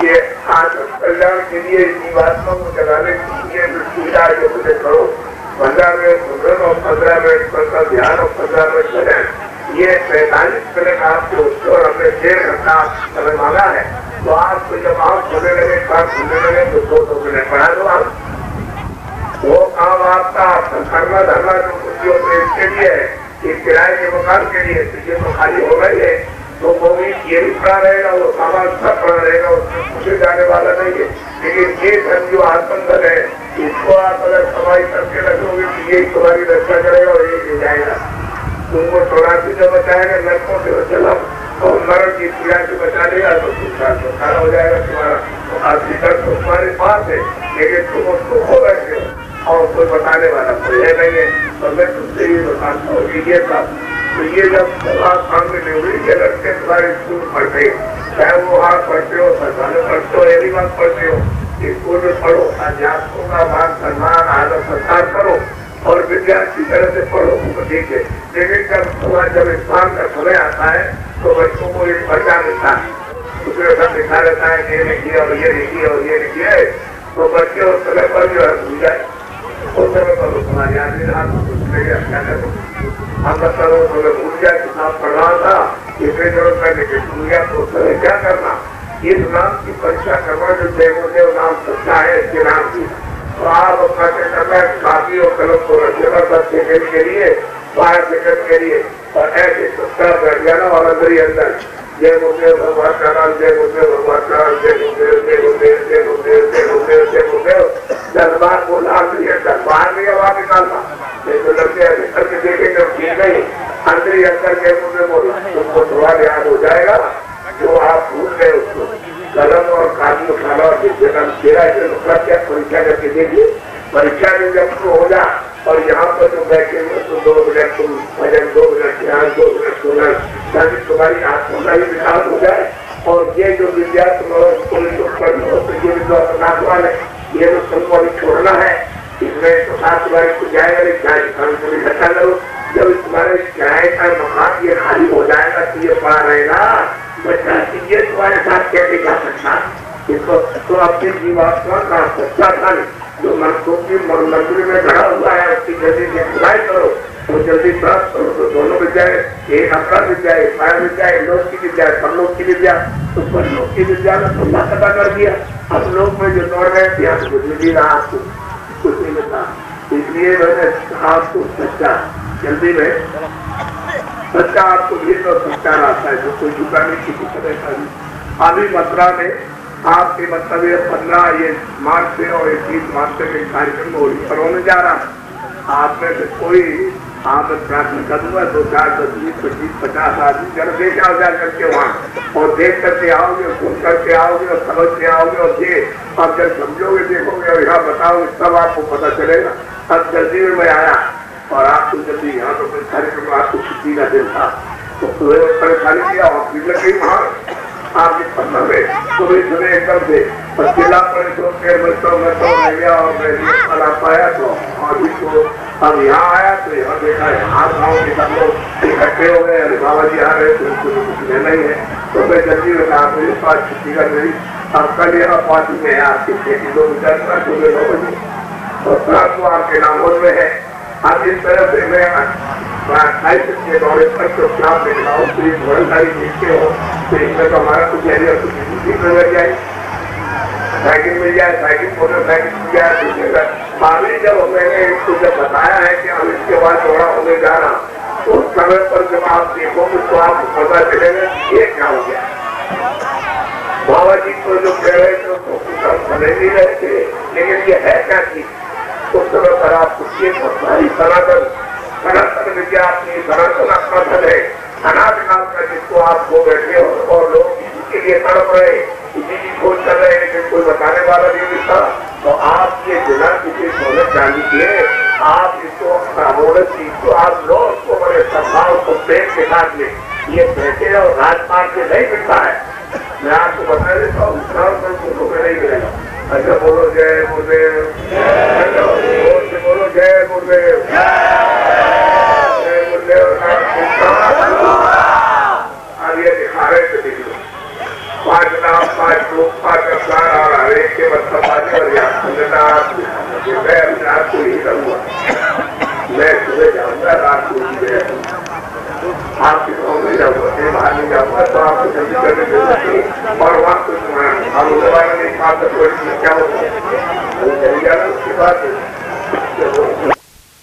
ये आत्म कल्याण के लिए जीवात्मा को जगाने के लिए सुविधा जो मुझे करो 15 मिनट सुमरन और 15 मिनट का ध्यान और 15 मिनट करें ये 45 मिनट आपको और हमने 1.5 घंटा समय मांगा है तो आपको जब आप खुलने लगे काम खुलने लगे तो 2 मिनट बढ़ा दो आप वो काम आपका करना धरना जो खुशियों को इसके लिए है कि किराए के मकान के लिए ये तो खाली हो गई है तो वो भी ये भी पड़ा रहेगा वो सामान सब पड़ा रहेगा उसमें खुशी जाने वाला नहीं है लेकिन ये धन जो आत्मधन है इसको आप अगर कमाई करके रखोगे तो ये तुम्हारी रक्षा करेगा और ये ले जाएगा तुमको 84 से बचाएगा नरकों से बचना और मरण की क्रिया से बचा लेगा तो खाना हो जाएगा तुम्हारा तो आपकी दर तो तुम्हारे पास है लेकिन तुम उसको खो बैठे हो और कोई बताने वाला कोई है नहीं है तो मैं तुमसे ये बताता हूँ कि ये सब तो ये जब सामने हुई ये लड़के तुम्हारे स्कूल पढ़ते चाहे वो वहाँ पढ़ते हो सरकार में पढ़ते हो यही बात पढ़ते हो स्कूल में पढ़ो अध्यापकों का मान सम्मान आदर सत्कार करो और विद्यार्थी तरह से पढ़ो उनको ठीक है लेकिन जब स्थान का समय आता है तो बच्चों को ये पर्चा मिलता है उसमें सब लिखा रहता है ये लिखिए और ये लिखिए और ये लिखिए तो बच्चे उस समय पर जो है भूल जाए उस समय पर तुम्हारी आदमी क्या करो हम बताओ तो भूल जाए किताब पढ़ रहा था इतने जरूरत करने के भूल गया तो उस समय क्या करना इस नाम की परीक्षा करना जो देवदेव नाम सच्चा है इसके नाम की तो आप अपना क्या करना है कापी और कलम को रखेगा 10 सेकेंड के लिए 12 सेकेंड के लिए और ऐसे सत्ता बैठ जाना और अंदर ही अंदर जय गुरुदेव भगवान का नाम, जय गुरुदेव भगवान का नाम, जय गुरुदेव, जय गुरुदेव, जय गुरुदेव, जय गुरुदेव, जय गुरुदेव। 10 बार बोला, दरबार में आवाज निकालना, नहीं तो लड़के अंदर के देखे जब ठीक नहीं, अंदर अंदर के मुझे बोला, तुमको थोड़ा याद हो जाएगा जो आप भूल गए उसको। कलम और कागज उठाना और तेरा क्या परीक्षा करके देखिए, परीक्षा में जब तो हो जा और यहाँ पर जो बैठे हुए तो 2 मिनट तुम भजन, 2 मिनट ध्यान, 2 मिनट सुनन, ताकि तुम्हारी आत्मा का ही विकास हो जाए। और ये जो विद्या तुम्हारे ये तो तुमको अभी छोड़ना है, इसमें तो साथ तुम्हारी कुछ जाएगा नहीं, चाहे इकट्ठा करो। जब तुम्हारे चाय का मकान ये खाली हो जाएगा तो ये पड़ा रहेगा बच्चा, ये तुम्हारे साथ कैसे जा सकता, इसको तो अपनी जीवात्मा का सच्चा धन जो मनसों की मंदिर में खड़ा हुआ है उसकी जल्दी से खुदाई करो, वो जल्दी प्राप्त करो। तो दोनों विद्याएं, एक अपना विद्या, एक पाया विद्या, एक लोक की विद्या, परलोक की विद्या। तो परलोक की विद्या में तुमने पता कर दिया, अब लोग में जो दौड़ गए थे आप कुछ नहीं रहा, आपको कुछ नहीं मिलता। इसलिए मैंने आपको सच्चा जल्दी में सच्चा आपको भी तो सच्चा रास्ता है जो कोई झुका नहीं किसी तरह का नहीं। अभी मथुरा में आपके मतलब ये 15 ये मार्च से और 21 मार्च से कार्यक्रम पर होने जा रहा। आप में से कोई आप प्रार्थना कर दूंगा 2, 4, 10, 20, 25, 50 आदमी जब देख आओ जा करके वहाँ और देख करके आओगे, सुन करके आओगे और समझ के आओगे और अब जब समझोगे देखोगे और यहाँ बताओगे तब आपको पता चलेगा। अब जल्दी में मैं आया और आपको जल्दी यहाँ पर कोई कार्यक्रम आपको छुट्टी का दिन था तो परेशानी किया और फिर लगी वहाँ आपके पन्ना में सुबह एकदम से जिला परिषद के मैं गया और मैं बना पाया तो अभी तो अब यहाँ आया तो यहाँ देखा यहाँ गाँव के सब लोग इकट्ठे हो गए, अरे बाबा जी आ रहे तो उनको कुछ लेना ही है। तो मैं जल्दी में कहा मेरे पास छुट्टी कर मेरी अब कल यहाँ 5 में है आपके 6 किलोमीटर का सुबह 9 बजे और रात को आपके नामोद में है। अब इस तरह से मैं 28 के दौरे पर तो क्या दिखाओ तो ये घोड़ाधारी देखते हो तो इसमें तो हमारा कुछ एरिया कुछ मिल जाए, साइकिल मिल जाए, साइकिल मोटरसाइकिल मिल जाए। अभी जब मैंने इसको जब बताया है कि हम इसके बाद दौड़ा होने जा रहा तो उस समय पर जब आप देखोगे तो आपको पता चलेगा ये क्या हो गया। बाबा जी को जो कह रहे थे तो भले नहीं रहे थे लेकिन ये है क्या चीज उस समय पर आप पूछिए सनातन विद्या अपनी सनातन अपना धन है, अनाथ काल का जिसको आप खो बैठे हो और लोग इसके लिए तड़प रहे, इसी की खोज कर रहे हैं लेकिन कोई बताने वाला नहीं मिलता। तो आप ये बिना किसी सोने चांदी के आप इसको अमोलक चीज को आप लो, उसको बड़े सद्भाव को प्रेम के साथ में ये पैसे और राजपाट से नहीं मिलता है। मैं आपको बता देता हूँ नहीं मिलेगा। अच्छा बोलो जय गुरुदेव, बोलो जय गुरुदेव, जय गुरुदेव। अब ये दिखा रहे थे देखिए 5 नाम 5 लोग 5 अवतार और हर एक के मतलब रात को ही करूँगा, मैं सुबह जाऊँगा रात को ही आपके गाँव में जाऊँगा, बाहर नहीं जाऊँगा तो आपको जल्दी करने दे सकते और वहाँ कुछ हम होने वाला नहीं खा सकते क्या होता है चली जाना उसके बाद